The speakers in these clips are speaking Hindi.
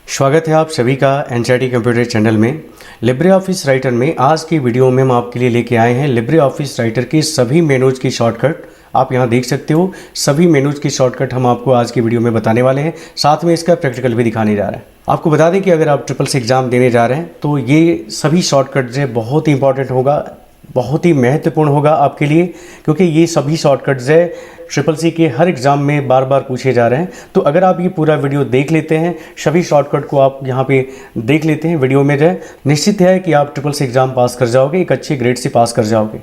स्वागत है आप सभी का एनसीईआरटी कंप्यूटर चैनल में। लिब्रे ऑफिस राइटर में आज की वीडियो में हम आपके लिए लेके आए हैं लिब्रे ऑफिस राइटर की सभी मेनूज की शॉर्टकट। आप यहां देख सकते हो सभी मेनूज की शॉर्टकट हम आपको आज की वीडियो में बताने वाले हैं, साथ में इसका प्रैक्टिकल भी दिखाने जा रहे हैं। आपको बता दें कि अगर आप ट्रिपल सी एग्ज़ाम देने जा रहे हैं तो ये सभी शॉर्टकट जो है बहुत ही इंपॉर्टेंट होगा, बहुत ही महत्वपूर्ण होगा आपके लिए, क्योंकि ये सभी शॉर्टकट्स है ट्रिपल सी के हर एग्ज़ाम में बार बार पूछे जा रहे हैं। तो अगर आप ये पूरा वीडियो देख लेते हैं, सभी शॉर्टकट को आप यहाँ पे देख लेते हैं वीडियो में, जो निश्चित है कि आप ट्रिपल सी एग्ज़ाम पास कर जाओगे, एक अच्छे ग्रेड से पास कर जाओगे।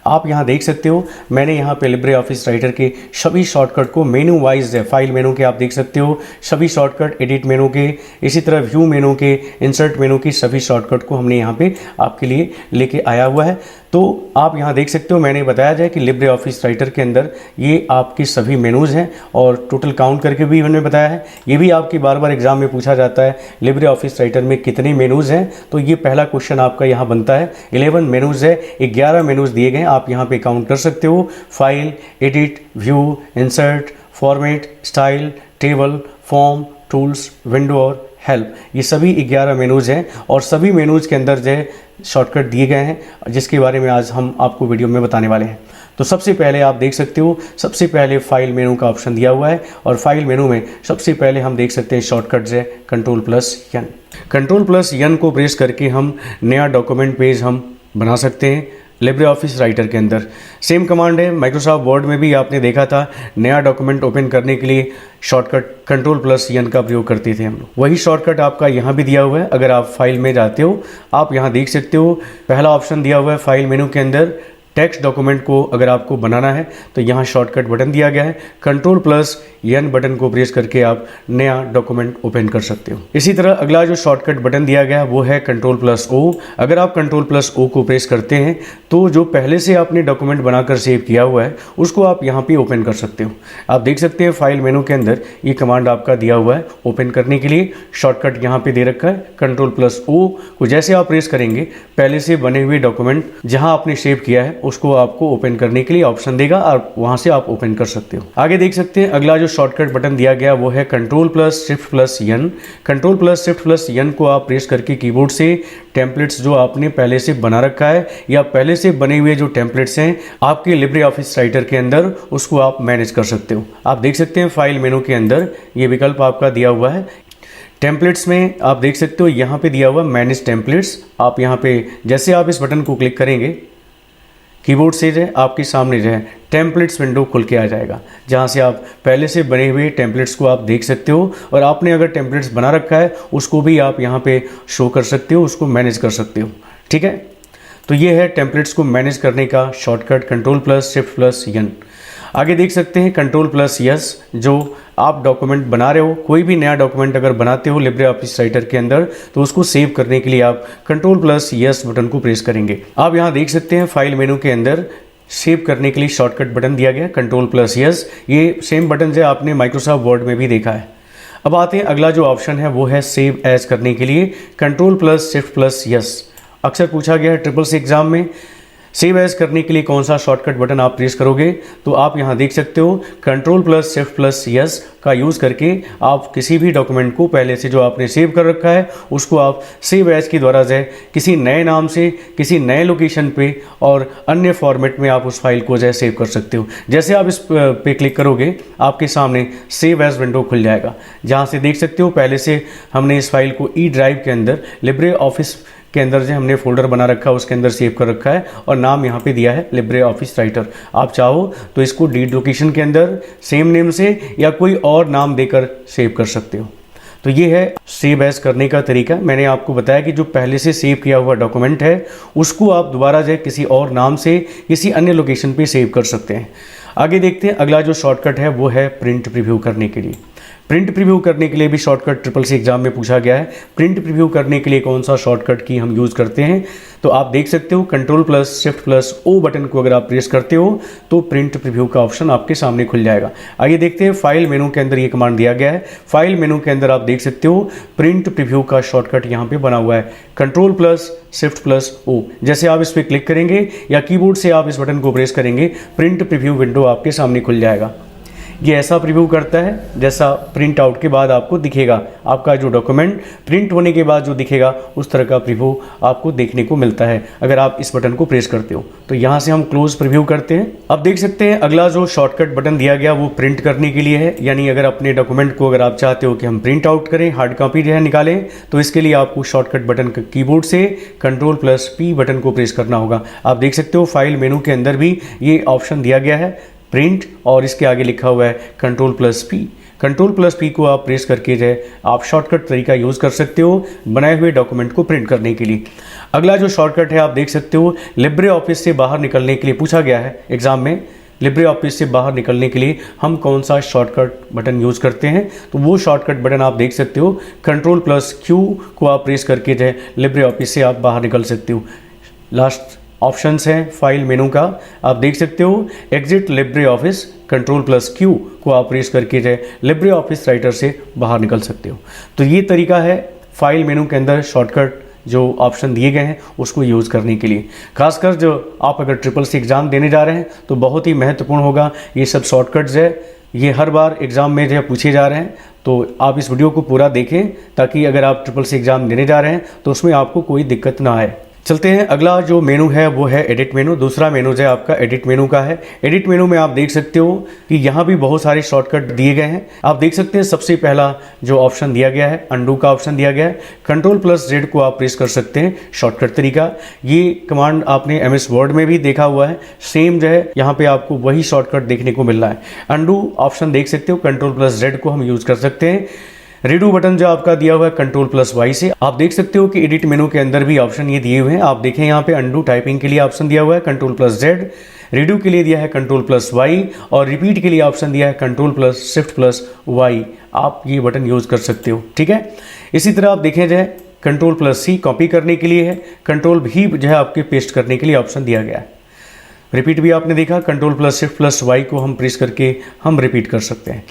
आप यहाँ देख सकते हो मैंने यहाँ पे लिब्रे ऑफिस राइटर के सभी शॉर्टकट को मेनू वाइज है, फाइल मेनू के आप देख सकते हो सभी शॉर्टकट, एडिट मेनू के, इसी तरह व्यू मेनू के, इंसर्ट मेनू की सभी शॉर्टकट को हमने यहाँ पे आपके लिए लेके आया हुआ है। तो आप यहाँ देख सकते हो मैंने बताया जाए कि लिब्रे ऑफिस राइटर के अंदर ये आपकी सभी मेनूज़ हैं और टोटल काउंट करके भी हमने बताया है। ये भी आपकी बार बार एग्जाम में पूछा जाता है लिब्रे ऑफिस राइटर में कितने मेनूज़ हैं, तो ये पहला क्वेश्चन आपका यहाँ बनता है। 11 मेनूज़ है, 11 मेनूज़ दिए गए, आप यहाँ पे काउंट कर सकते हो। File, edit, view, insert, format, style, table, form, tools, window और हेल्प, ये सभी 11 मेनूज़ हैं और सभी मेनूज़ के अंदर जो है शॉर्टकट दिए गए हैं, जिसके बारे में आज हम आपको वीडियो में बताने वाले हैं। तो सबसे पहले आप देख सकते हो सबसे पहले फाइल मेनू का ऑप्शन दिया हुआ है और फाइल मेनू में सबसे पहले हम देख सकते हैं शॉर्टकट है Ctrl+N। Ctrl+N को प्रेस करके हम नया डॉक्यूमेंट पेज हम बना सकते हैं लिब्रे ऑफिस राइटर के अंदर। सेम कमांड है माइक्रोसॉफ्ट वर्ड में भी आपने देखा था, नया डॉक्यूमेंट ओपन करने के लिए शॉर्टकट Ctrl+N का प्रयोग करते थे हम लोग। वही शॉर्टकट आपका यहाँ भी दिया हुआ है। अगर आप फाइल में जाते हो आप यहाँ देख सकते हो पहला ऑप्शन दिया हुआ है फाइल मेनू के अंदर, टेक्स्ट डॉक्यूमेंट को अगर आपको बनाना है तो यहाँ शॉर्टकट बटन दिया गया है, Ctrl+N बटन को प्रेस करके आप नया डॉक्यूमेंट ओपन कर सकते हो। इसी तरह अगला जो शॉर्टकट बटन दिया गया है वो है Ctrl+O। अगर आप Ctrl+O को प्रेस करते हैं तो जो पहले से आपने डॉक्यूमेंट बनाकर सेव किया हुआ है उसको आप यहाँ पे ओपन कर सकते हो। आप देख सकते हैं फाइल मेनू के अंदर ये कमांड आपका दिया हुआ है ओपन करने के लिए, शॉर्टकट यहाँ पे दे रखा है Ctrl+O को जैसे आप प्रेस करेंगे पहले से बने हुए डॉक्यूमेंट जहाँ आपने सेव किया है उसको आपको ओपन करने के लिए ऑप्शन देगा और वहां से आप ओपन कर सकते हो। आगे देख सकते हैं अगला जो शॉर्टकट बटन दिया गया वो है Ctrl+Shift+N। Ctrl+Shift+N को आप प्रेस करके कीबोर्ड से टेम्पलेट्स जो आपने पहले से बना रखा है या पहले से बने हुए जो टेम्पलेट्स हैं आपके लिब्रे ऑफिस राइटर के अंदर उसको आप मैनेज कर सकते हो। आप देख सकते हैं फाइल मेनू के अंदर ये विकल्प आपका दिया हुआ है। टेम्पलेट्स में आप देख सकते हो यहाँ पे दिया हुआ मैनेज टेम्पलेट्स। आप यहाँ पे जैसे आप इस बटन को क्लिक करेंगे कीबोर्ड से जो है आपके सामने जो है टेम्पलेट्स विंडो खुल के आ जाएगा, जहाँ से आप पहले से बने हुए टेम्पलेट्स को आप देख सकते हो और आपने अगर टेम्पलेट्स बना रखा है उसको भी आप यहाँ पे शो कर सकते हो, उसको मैनेज कर सकते हो। ठीक है, तो ये है टेम्पलेट्स को मैनेज करने का शॉर्टकट Ctrl+Shift+N। आगे देख सकते हैं Ctrl+S, जो आप डॉक्यूमेंट बना रहे हो, कोई भी नया डॉक्यूमेंट अगर बनाते हो लिब्रे ऑफिस राइटर के अंदर तो उसको सेव करने के लिए आप Ctrl+S बटन को प्रेस करेंगे। आप यहाँ देख सकते हैं फाइल मेनू के अंदर सेव करने के लिए शॉर्टकट बटन दिया गया Ctrl+S। ये सेम बटन जो आपने माइक्रोसॉफ्ट वर्ड में भी देखा है। अब आते हैं अगला जो ऑप्शन है वो है सेव एज करने के लिए Ctrl+Shift+S। अक्सर पूछा गया है ट्रिपल सी एग्जाम में सेव एज करने के लिए कौन सा शॉर्टकट बटन आप प्रेस करोगे, तो आप यहाँ देख सकते हो Ctrl+Shift+S का यूज़ करके आप किसी भी डॉक्यूमेंट को पहले से जो आपने सेव कर रखा है उसको आप सेव एज के द्वारा जो है किसी नए नाम से किसी नए लोकेशन पे और अन्य फॉर्मेट में आप उस फाइल को जो है सेव कर सकते हो। जैसे आप इस पे क्लिक करोगे आपके सामने सेव एज विंडो खुल जाएगा, जहाँ से देख सकते हो पहले से हमने इस फाइल को ई ड्राइव के अंदर लिब्रे ऑफिस के अंदर जो हमने फोल्डर बना रखा है उसके अंदर सेव कर रखा है और नाम यहाँ पे दिया है लिब्रे ऑफिस राइटर। आप चाहो तो इसको डी लोकेशन के अंदर सेम नेम से या कोई और नाम देकर सेव कर सकते हो। तो ये है सेव एज करने का तरीका। मैंने आपको बताया कि जो पहले से सेव किया हुआ डॉक्यूमेंट है उसको आप दोबारा जो है किसी और नाम से किसी अन्य लोकेशन पे सेव कर सकते हैं। आगे देखते हैं अगला जो शॉर्टकट है वो है प्रिंट प्रीव्यू करने के लिए। प्रिंट प्रीव्यू करने के लिए भी शॉर्टकट ट्रिपल सी एग्जाम में पूछा गया है। प्रिंट प्रीव्यू करने के लिए कौन सा शॉर्टकट की हम यूज़ करते हैं, तो आप देख सकते हो Ctrl+Shift+O बटन को अगर आप प्रेस करते हो तो प्रिंट प्रीव्यू का ऑप्शन आपके सामने खुल जाएगा। आइए देखते हैं फाइल मेनू के अंदर ये कमांड दिया गया है। फाइल मेनू के अंदर आप देख सकते हो प्रिंट प्रीव्यू का शॉर्टकट यहाँ पे बना हुआ है Ctrl+Shift+O। जैसे आप इस पर क्लिक करेंगे या कीबोर्ड से आप इस बटन को प्रेस करेंगे प्रिंट प्रीव्यू विंडो आपके सामने खुल जाएगा। ये ऐसा प्रीव्यू करता है जैसा प्रिंट आउट के बाद आपको दिखेगा, आपका जो डॉक्यूमेंट प्रिंट होने के बाद जो दिखेगा उस तरह का प्रीव्यू आपको देखने को मिलता है अगर आप इस बटन को प्रेस करते हो। तो यहाँ से हम क्लोज प्रीव्यू करते हैं। अब देख सकते हैं अगला जो शॉर्टकट बटन दिया गया वो प्रिंट करने के लिए है, यानी अगर अपने डॉक्यूमेंट को अगर आप चाहते हो कि हम प्रिंट आउट करें, हार्ड कॉपी जो है निकालें, तो इसके लिए आपको शॉर्टकट बटन कीबोर्ड से Ctrl+P बटन को प्रेस करना होगा। आप देख सकते हो फाइल मेनू के अंदर भी ये ऑप्शन दिया गया है प्रिंट, और इसके आगे लिखा हुआ है Ctrl+P। Ctrl+P को आप प्रेस करके जो है आप शॉर्टकट तरीका यूज़ कर सकते हो बनाए हुए डॉक्यूमेंट को प्रिंट करने के लिए। अगला जो शॉर्टकट है आप देख सकते हो लिब्रे ऑफिस से बाहर निकलने के लिए पूछा गया है एग्जाम में, लिब्रे ऑफिस से बाहर निकलने के लिए हम कौन सा शॉर्टकट बटन यूज़ करते हैं, तो वो शॉर्टकट बटन आप देख सकते हो Ctrl+Q को आप प्रेस करके जो है लिब्रे ऑफिस से आप बाहर निकल सकते हो। लास्ट ऑप्शंस हैं फाइल मेनू का, आप देख सकते हो एग्जिट लिब्रे ऑफिस, Ctrl+Q को आप प्रेस करके जो है लिब्रे ऑफिस राइटर से बाहर निकल सकते हो। तो ये तरीका है फाइल मेनू के अंदर शॉर्टकट जो ऑप्शन दिए गए हैं उसको यूज़ करने के लिए। खासकर जो आप अगर SSC एग्ज़ाम देने जा रहे हैं तो बहुत ही महत्वपूर्ण होगा ये सब शॉर्टकट्स है, ये हर बार एग्ज़ाम में जो है पूछे जा रहे हैं। तो आप इस वीडियो को पूरा देखें ताकि अगर आप SSC एग्ज़ाम देने जा रहे हैं तो उसमें आपको कोई दिक्कत ना आए। चलते हैं अगला जो मेनू है वो है एडिट मेनू। दूसरा मेनू जो है आपका एडिट मेनू का है। एडिट मेनू में आप देख सकते हो कि यहाँ भी बहुत सारे शॉर्टकट दिए गए हैं। आप देख सकते हैं सबसे पहला जो ऑप्शन दिया गया है अंडू का ऑप्शन दिया गया है। Ctrl+Z को आप प्रेस कर सकते हैं शॉर्टकट तरीका। ये कमांड आपने MS वर्ड में भी देखा हुआ है, सेम जो है यहाँ पे आपको वही शॉर्टकट देखने को मिल रहा है। अंडू ऑप्शन देख सकते हो, Ctrl+Z को हम यूज़ कर सकते हैं। रीडू बटन जो आपका दिया हुआ है Ctrl+Y से। आप देख सकते हो कि एडिट मेनू के अंदर भी ऑप्शन ये दिए हुए हैं। आप देखें यहाँ पे अंडू टाइपिंग के लिए ऑप्शन दिया हुआ है Ctrl+Z, रीडू के लिए दिया है Ctrl+Y और रिपीट के लिए ऑप्शन दिया है Ctrl+Shift+Y। आप ये बटन यूज़ कर सकते हो, ठीक है। इसी तरह आप देखें जो है Ctrl+C कॉपी करने के लिए है, Ctrl+V जो है आपके पेस्ट करने के लिए ऑप्शन दिया गया है। रिपीट भी आपने देखा, Ctrl+Shift+Y को हम प्रेस करके हम रिपीट कर सकते हैं।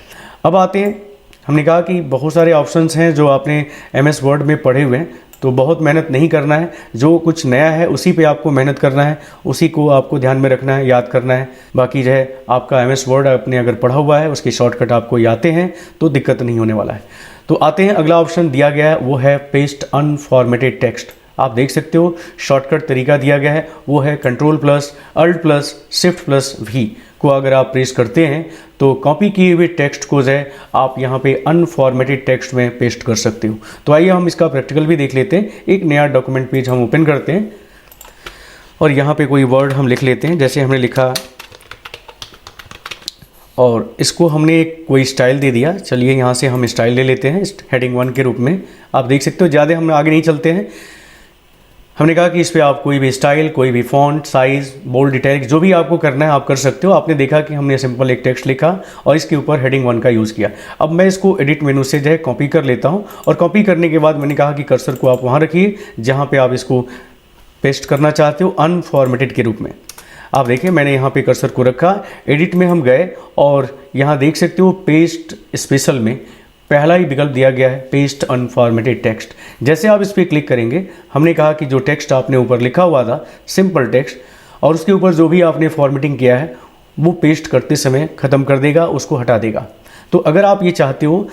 अब आते हैं, हमने कहा कि बहुत सारे ऑप्शंस हैं जो आपने MS वर्ड में पढ़े हुए हैं, तो बहुत मेहनत नहीं करना है। जो कुछ नया है उसी पे आपको मेहनत करना है, उसी को आपको ध्यान में रखना है, याद करना है। बाकी जो है आपका MS वर्ड आपने अगर पढ़ा हुआ है, उसके शॉर्टकट आपको आते हैं तो दिक्कत नहीं होने वाला है। तो आते हैं, अगला ऑप्शन दिया गया है वो है पेस्ट अनफॉर्मेटेड टेक्स्ट। आप देख सकते हो शॉर्टकट तरीका दिया गया है वो है Ctrl+Alt+Shift+V को अगर आप प्रेस करते हैं तो कॉपी किए हुए टेक्स्ट को जो है आप यहाँ पे अनफॉर्मेटेड टेक्स्ट में पेस्ट कर सकते हो। तो आइए हम इसका प्रैक्टिकल भी देख लेते हैं। एक नया डॉक्यूमेंट पेज हम ओपन करते हैं और यहाँ पे कोई वर्ड हम लिख लेते हैं, जैसे हमने लिखा और इसको हमने एक कोई स्टाइल दे दिया। चलिए यहाँ से हम स्टाइल ले लेते हैं हेडिंग 1 के रूप में। आप देख सकते हो ज़्यादा हम आगे नहीं चलते हैं। हमने कहा कि इस पर आप कोई भी स्टाइल, कोई भी फॉन्ट, साइज़, बोल्ड, इटैलिक जो भी आपको करना है आप कर सकते हो। आपने देखा कि हमने सिंपल एक टेक्स्ट लिखा और इसके ऊपर हेडिंग 1 का यूज़ किया। अब मैं इसको एडिट मेनू से जो है कॉपी कर लेता हूँ और कॉपी करने के बाद मैंने कहा कि कर्सर को आप वहाँ रखिए जहाँ पे आप इसको पेस्ट करना चाहते हो अनफॉर्मेटेड के रूप में। आप देखिए मैंने यहाँ पे कर्सर को रखा, एडिट में हम गए और यहाँ देख सकते हो पेस्ट स्पेशल में पहला ही विकल्प दिया गया है पेस्ट अनफॉर्मेटेड टेक्स्ट। जैसे आप इस पर क्लिक करेंगे, हमने कहा कि जो टेक्स्ट आपने ऊपर लिखा हुआ था सिंपल टेक्स्ट और उसके ऊपर जो भी आपने फॉर्मेटिंग किया है वो पेस्ट करते समय ख़त्म कर देगा, उसको हटा देगा। तो अगर आप ये चाहते हो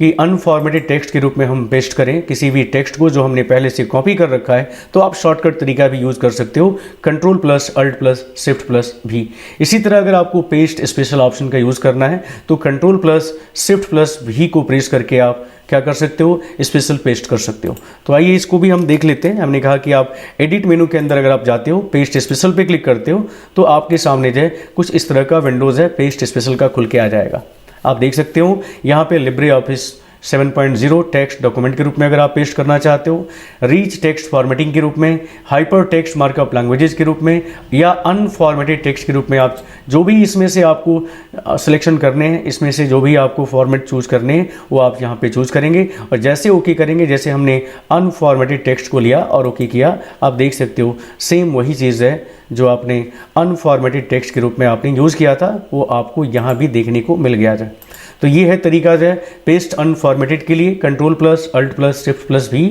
कि अनफॉर्मेटेड टेक्स्ट के रूप में हम पेस्ट करें किसी भी टेक्स्ट को जो हमने पहले से कॉपी कर रखा है, तो आप शॉर्टकट तरीका भी यूज़ कर सकते हो Ctrl+Alt+Shift+V। इसी तरह अगर आपको पेस्ट स्पेशल ऑप्शन का यूज़ करना है तो Ctrl+Shift+V को प्रेस करके आप क्या कर सकते हो, स्पेशल पेस्ट कर सकते हो। तो आइए इसको भी हम देख लेते हैं। हमने कहा कि आप एडिट मेनू के अंदर अगर आप जाते हो पेस्ट स्पेशल पे क्लिक करते हो तो आपके सामने जो है कुछ इस तरह का विंडोज़ है पेस्ट स्पेशल का खुल के आ जाएगा। आप देख सकते हो यहाँ पे लिब्रे ऑफिस 7.0 टेक्स्ट डॉक्यूमेंट के रूप में अगर आप पेस्ट करना चाहते हो, रीच टेक्स्ट फॉर्मेटिंग के रूप में, हाइपर टेक्स्ट मार्कअप लैंग्वेजेस के रूप में या अनफॉर्मेटेड टेक्स्ट के रूप में, आप जो भी इसमें से आपको सिलेक्शन करने हैं, इसमें से जो भी आपको फॉर्मेट चूज़ करने हैं वो आप यहाँ पे चूज़ करेंगे और जैसे ओके करेंगे, जैसे हमने अनफॉर्मेटेड टेक्स्ट को लिया और ओके किया, आप देख सकते हो सेम वही चीज़ है जो आपने अनफॉर्मेटेड टेक्स्ट के रूप में आपने यूज़ किया था वो आपको यहाँ भी देखने को मिल गया है। तो ये है तरीका जो है पेस्ट अनफॉर्मेटेड के लिए Ctrl+Alt+Shift+V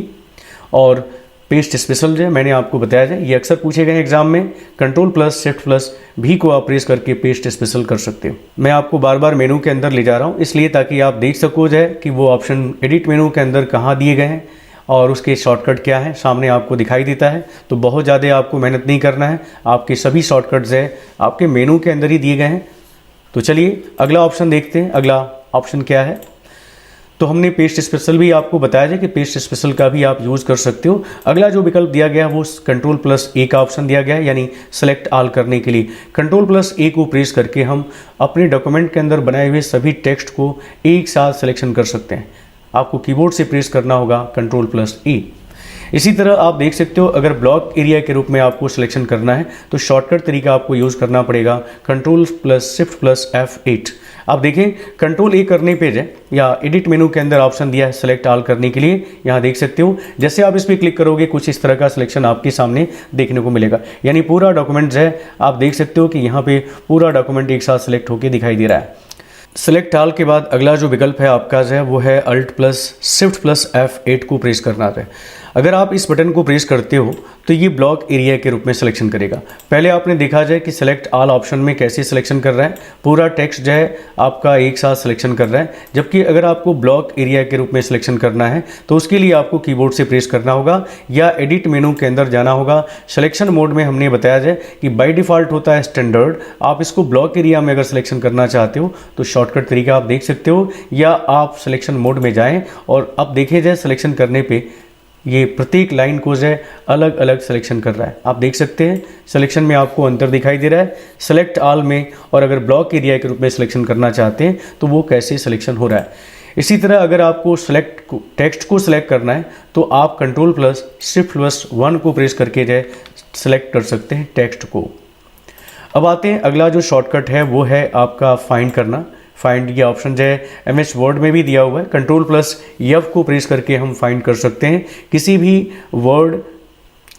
और पेस्ट स्पेशल जो है मैंने आपको बताया जाए, ये अक्सर पूछे गए एग्जाम में। कंट्रोल प्लस शिफ्ट प्लस भी को आप प्रेस करके पेस्ट स्पेशल कर सकते हो। मैं आपको बार बार मेनू के अंदर ले जा रहा हूँ इसलिए ताकि आप देख सको जाए कि वो ऑप्शन एडिट मेनू के अंदर कहाँ दिए गए हैं और उसके शॉर्टकट क्या है, सामने आपको दिखाई देता है। तो बहुत ज़्यादा आपको मेहनत नहीं करना है, आपके सभी शॉर्टकट्स है आपके मेनू के अंदर ही दिए गए हैं। तो चलिए अगला ऑप्शन देखते हैं। अगला ऑप्शन क्या है, तो हमने पेस्ट स्पेशल भी आपको बताया जाए कि पेस्ट स्पेशल का भी आप यूज़ कर सकते हो। अगला जो विकल्प दिया गया है वो कंट्रोल प्लस ए का ऑप्शन दिया गया है, यानी सेलेक्ट ऑल करने के लिए कंट्रोल प्लस ए को प्रेस करके हम अपने डॉक्यूमेंट के अंदर बनाए हुए सभी टेक्स्ट को एक साथ सिलेक्शन कर सकते हैं। आपको कीबोर्ड से प्रेस करना होगा कंट्रोल प्लस ए। इसी तरह आप देख सकते हो अगर ब्लॉक एरिया के रूप में आपको सिलेक्शन करना है तो शॉर्टकट तरीका आपको यूज़ करना पड़ेगा control plus shift plus F8। आप देखें कंट्रोल ए करने पे है या एडिट मेनू के अंदर ऑप्शन दिया है सेलेक्ट ऑल करने के लिए, यहाँ देख सकते हो। जैसे आप इस पर क्लिक करोगे कुछ इस तरह का सिलेक्शन आपके सामने देखने को मिलेगा, यानी पूरा डॉक्यूमेंट जो है आप देख सकते हो कि यहाँ पे पूरा डॉक्यूमेंट एक साथ सिलेक्ट होकर दिखाई दे रहा है। सेलेक्ट ऑल के बाद अगला जो विकल्प है आपका जो है वो है alt plus shift plus F8 को प्रेस करना है। अगर आप इस बटन को प्रेस करते हो तो ये ब्लॉक एरिया के रूप में सिलेक्शन करेगा। पहले आपने देखा जाए कि सेलेक्ट ऑल ऑप्शन में कैसे सिलेक्शन कर रहा है, पूरा टेक्स्ट जो है आपका एक साथ सिलेक्शन कर रहा है। जबकि अगर आपको ब्लॉक एरिया के रूप में सिलेक्शन करना है तो उसके लिए आपको कीबोर्ड से प्रेस करना होगा या एडिट मेनू के अंदर जाना होगा। सिलेक्शन मोड में हमने बताया जाए कि बाय डिफ़ॉल्ट होता है स्टैंडर्ड, आप इसको ब्लॉक एरिया में अगर सिलेक्शन करना चाहते हो तो शॉर्टकट तरीका आप देख सकते हो, या आप सिलेक्शन मोड में जाएँ और अब देखे जाए सिलेक्शन करने पर ये प्रत्येक लाइन को जो है अलग अलग सिलेक्शन कर रहा है। आप देख सकते हैं सिलेक्शन में आपको अंतर दिखाई दे रहा है सेलेक्ट ऑल में, और अगर ब्लॉक एरिया के रूप में सिलेक्शन करना चाहते हैं तो वो कैसे सिलेक्शन हो रहा है। इसी तरह अगर आपको टेक्स्ट को सिलेक्ट करना है तो आप कंट्रोल प्लस शिफ्ट प्लस 1 को प्रेस करके जो है सिलेक्ट कर सकते हैं टेक्स्ट को। अब आते हैं अगला जो शॉर्टकट है वो है आपका फाइंड करना। फाइंड ये ऑप्शन जो है MS वर्ड में भी दिया हुआ है, कंट्रोल प्लस F को प्रेस करके हम फाइंड कर सकते हैं किसी भी वर्ड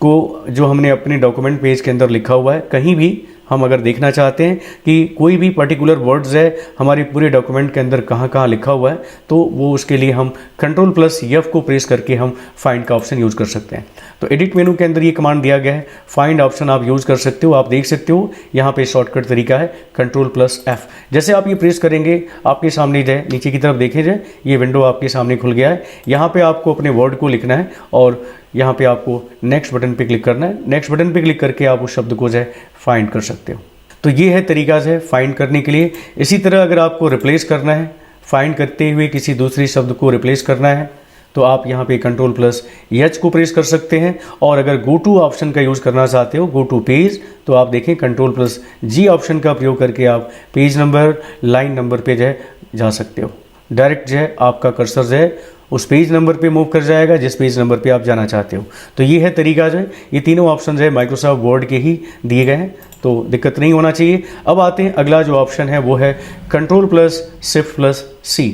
को जो हमने अपने डॉक्यूमेंट पेज के अंदर लिखा हुआ है। कहीं भी हम अगर देखना चाहते हैं कि कोई भी पर्टिकुलर वर्ड्स है हमारे पूरे डॉक्यूमेंट के अंदर कहाँ कहाँ लिखा हुआ है तो वो उसके लिए हम कंट्रोल प्लस F को प्रेस करके हम फाइंड का ऑप्शन यूज़ कर सकते हैं। तो एडिट मेनू के अंदर ये कमांड दिया गया है, फाइंड ऑप्शन आप यूज़ कर सकते हो। आप देख सकते हो यहाँ पे शॉर्टकट तरीका है कंट्रोल प्लस F। जैसे आप ये प्रेस करेंगे आपके सामने जाए नीचे की तरफ देखे जाए ये विंडो आपके सामने खुल गया है। यहाँ पे आपको अपने वर्ड को लिखना है और यहाँ पे आपको नेक्स्ट बटन पे क्लिक करना है। नेक्स्ट बटन पे क्लिक करके आप उस शब्द को जो है फाइंड कर सकते हो। तो ये है तरीका जो है फाइंड करने के लिए। इसी तरह अगर आपको रिप्लेस करना है, फाइंड करते हुए किसी दूसरे शब्द को रिप्लेस करना है तो आप यहाँ पे कंट्रोल प्लस H को प्रेस कर सकते हैं। और अगर गो टू ऑप्शन का यूज़ करना चाहते हो गो टू पेज तो आप देखें कंट्रोल प्लस G ऑप्शन का प्रयोग करके आप पेज नंबर लाइन नंबर पे जो है जा सकते हो। डायरेक्ट जो है आपका कर्सर जो है उस पेज नंबर पे मूव कर जाएगा जिस पेज नंबर पे आप जाना चाहते हो। तो ये है तरीका जो है, ये तीनों ऑप्शन जो है माइक्रोसॉफ्ट वर्ड के ही दिए गए हैं तो दिक्कत नहीं होना चाहिए। अब आते हैं अगला जो ऑप्शन है वो है control plus shift plus C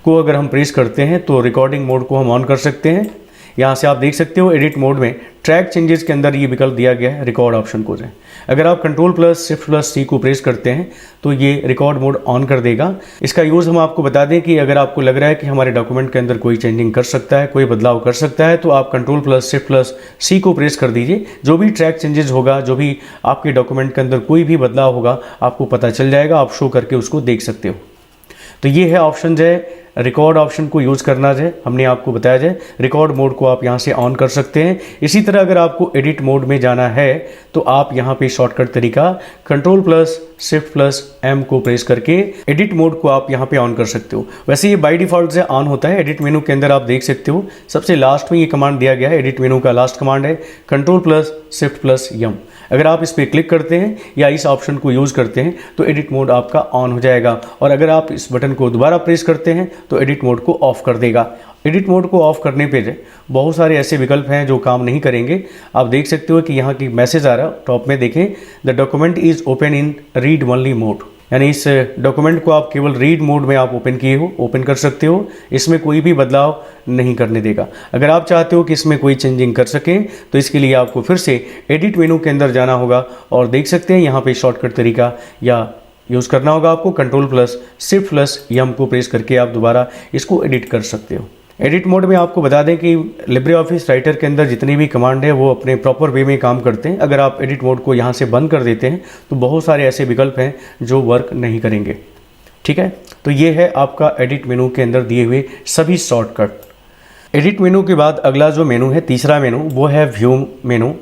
को अगर हम प्रेस करते हैं तो रिकॉर्डिंग मोड को हम ऑन कर सकते हैं। यहाँ से आप देख सकते हो एडिट मोड में ट्रैक चेंजेस के अंदर ये विकल्प दिया गया है रिकॉर्ड ऑप्शन को जो है। अगर आप control plus shift plus C को प्रेस करते हैं तो ये रिकॉर्ड मोड ऑन कर देगा। इसका यूज़ हम आपको बता दें कि अगर आपको लग रहा है कि हमारे डॉक्यूमेंट के अंदर कोई चेंजिंग कर सकता है, कोई बदलाव कर सकता है तो आप control plus shift plus C को प्रेस कर दीजिए। जो भी ट्रैक चेंजेस होगा, जो भी आपके डॉक्यूमेंट के अंदर कोई भी बदलाव होगा आपको पता चल जाएगा, आप शो करके उसको देख सकते हो। तो ये है ऑप्शन जो है रिकॉर्ड ऑप्शन को यूज़ करना है, हमने आपको बताया जाए रिकॉर्ड मोड को आप यहाँ से ऑन कर सकते हैं। इसी तरह अगर आपको एडिट मोड में जाना है तो आप यहाँ पे शॉर्टकट तरीका control plus shift plus M को प्रेस करके एडिट मोड को आप यहाँ पे ऑन कर सकते हो। वैसे ये बाय डिफ़ॉल्ट से ऑन होता है। एडिट मेनू के अंदर आप देख सकते हो सबसे लास्ट में ये कमांड दिया गया है, एडिट मेनू का लास्ट कमांड है control plus shift plus M। अगर आप इस पर क्लिक करते हैं या इस ऑप्शन को यूज़ करते हैं तो एडिट मोड आपका ऑन हो जाएगा, और अगर आप इस बटन को दोबारा प्रेस करते हैं तो एडिट मोड को ऑफ कर देगा। एडिट मोड को ऑफ करने पे बहुत सारे ऐसे विकल्प हैं जो काम नहीं करेंगे। आप देख सकते हो कि यहाँ की मैसेज आ रहा है टॉप में, देखें the document is open in read only mode, यानी इस डॉक्यूमेंट को आप केवल रीड मोड में आप ओपन किए हो, ओपन कर सकते हो। इसमें कोई भी बदलाव नहीं करने देगा। अगर आप चाहते हो कि इसमें कोई चेंजिंग कर सकें तो इसके लिए आपको फिर से एडिट मेनू के अंदर जाना होगा और देख सकते हैं यहाँ पे शॉर्टकट तरीका या यूज़ करना होगा आपको control plus shift plus M को प्रेस करके आप दोबारा इसको एडिट कर सकते हो। एडिट मोड में आपको बता दें कि लिब्रे ऑफिस राइटर के अंदर जितनी भी कमांड है वो अपने प्रॉपर वे में काम करते हैं। अगर आप एडिट मोड को यहाँ से बंद कर देते हैं तो बहुत सारे ऐसे विकल्प हैं जो वर्क नहीं करेंगे। ठीक है, तो ये है आपका एडिट मेनू के अंदर दिए हुए सभी शॉर्टकट। एडिट मेनू के बाद अगला जो मेनू है, तीसरा मेनू, वो है व्यू मेनू।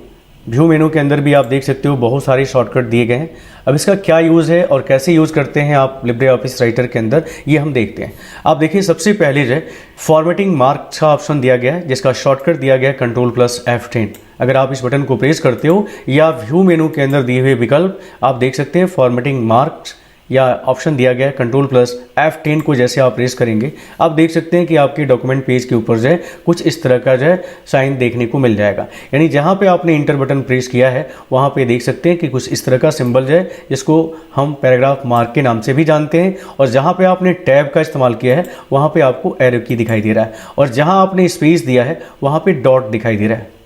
व्यू मेनू के अंदर भी आप देख सकते हो बहुत सारे शॉर्टकट दिए गए हैं। अब इसका क्या यूज़ है और कैसे यूज़ करते हैं आप लिब्रे ऑफिस राइटर के अंदर, ये हम देखते हैं। आप देखिए, सबसे पहले जो है फॉर्मेटिंग मार्क का ऑप्शन दिया गया है, जिसका शॉर्टकट दिया गया है Ctrl+F10। अगर आप इस बटन को प्रेस करते हो या व्यू मेनू के अंदर दिए हुए विकल्प आप देख सकते हैं, फॉर्मेटिंग मार्क या ऑप्शन दिया गया है Ctrl+F10 को जैसे आप प्रेस करेंगे आप देख सकते हैं कि आपके डॉक्यूमेंट पेज के ऊपर जो है कुछ इस तरह का जो है साइन देखने को मिल जाएगा। यानी जहाँ पे आपने इंटर बटन प्रेस किया है वहाँ पे देख सकते हैं कि कुछ इस तरह का सिंबल जो है जिसको हम पैराग्राफ मार्क के नाम से भी जानते हैं, और जहाँ पे आपने टैब का इस्तेमाल किया है वहाँ पे आपको एरो की दिखाई दे रहा है, और जहाँ आपने स्पेस दिया है वहाँ पे डॉट दिखाई दे रहा है।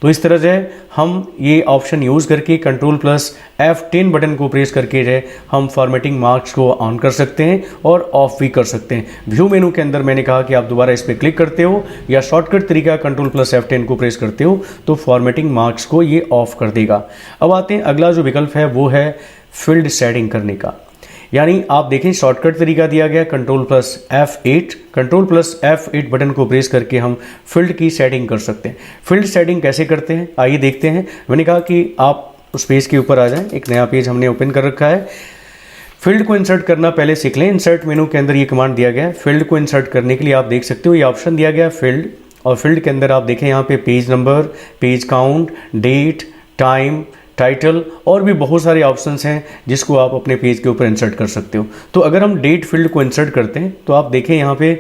तो इस तरह से हम ये ऑप्शन यूज़ करके Ctrl+F10 बटन को प्रेस करके जो है हम फॉर्मेटिंग मार्क्स को ऑन कर सकते हैं और ऑफ भी कर सकते हैं। व्यू मेनू के अंदर मैंने कहा कि आप दोबारा इस पर क्लिक करते हो या शॉर्टकट तरीका Ctrl+F10 को प्रेस करते हो तो फॉर्मेटिंग मार्क्स को ये ऑफ कर देगा। अब आते हैं अगला जो विकल्प है वो है फील्ड शेडिंग करने का। यानी आप देखें, शॉर्टकट तरीका दिया गया Ctrl+F8। Ctrl+F8 बटन को प्रेस करके हम फील्ड की सेटिंग कर सकते हैं। फील्ड सेटिंग कैसे करते हैं आइए देखते हैं। मैंने कहा कि आप उस पेज के ऊपर आ जाएं, एक नया पेज हमने ओपन कर रखा है। फील्ड को इंसर्ट करना पहले सीख लें। इंसर्ट मेनू के अंदर ये कमांड दिया गया है। फील्ड को इंसर्ट करने के लिए आप देख सकते हो ये ऑप्शन दिया गया है फील्ड, और फील्ड के अंदर आप देखें यहाँ पे page number, page count, date, time, title और भी बहुत सारे ऑप्शंस हैं जिसको आप अपने पेज के ऊपर इंसर्ट कर सकते हो। तो अगर हम डेट फील्ड को इंसर्ट करते हैं तो आप देखें यहाँ पे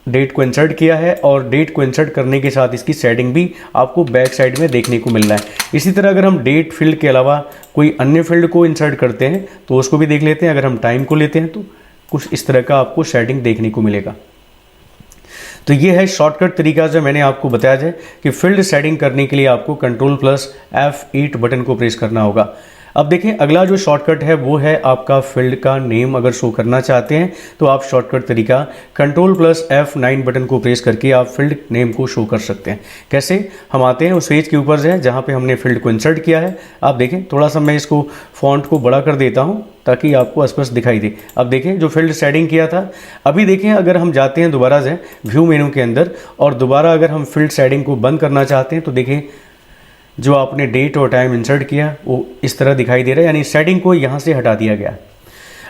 डेट को इंसर्ट किया है, और डेट को इंसर्ट करने के साथ इसकी सेटिंग भी आपको बैक साइड में देखने को मिल रहा है। इसी तरह अगर हम डेट फील्ड के अलावा कोई अन्य फील्ड को इंसर्ट करते हैं तो उसको भी देख लेते हैं। अगर हम टाइम को लेते हैं तो कुछ इस तरह का आपको सेटिंग देखने को मिलेगा। तो ये है शॉर्टकट तरीका जो मैंने आपको बताया है कि फील्ड सेटिंग करने के लिए आपको Ctrl+F8 बटन को प्रेस करना होगा। अब देखें, अगला जो शॉर्टकट है वो है आपका फील्ड का नेम अगर शो करना चाहते हैं तो आप शॉर्टकट तरीका Ctrl+F9 बटन को प्रेस करके आप फील्ड नेम को शो कर सकते हैं। कैसे, हम आते हैं उस पेज के ऊपर से जहाँ पे हमने फील्ड को इंसर्ट किया है। आप देखें, थोड़ा सा मैं इसको फॉन्ट को बड़ा कर देता हूँ ताकि आपको स्पष्ट दिखाई दे। अब देखें, जो फील्ड सेटिंग किया था, अभी देखें अगर हम जाते हैं दोबारा से व्यू मेनू के अंदर और दोबारा अगर हम फील्ड सेटिंग को बंद करना चाहते हैं तो देखें जो आपने डेट और टाइम इंसर्ट किया वो इस तरह दिखाई दे रहा है, यानी सेटिंग को यहाँ से हटा दिया गया।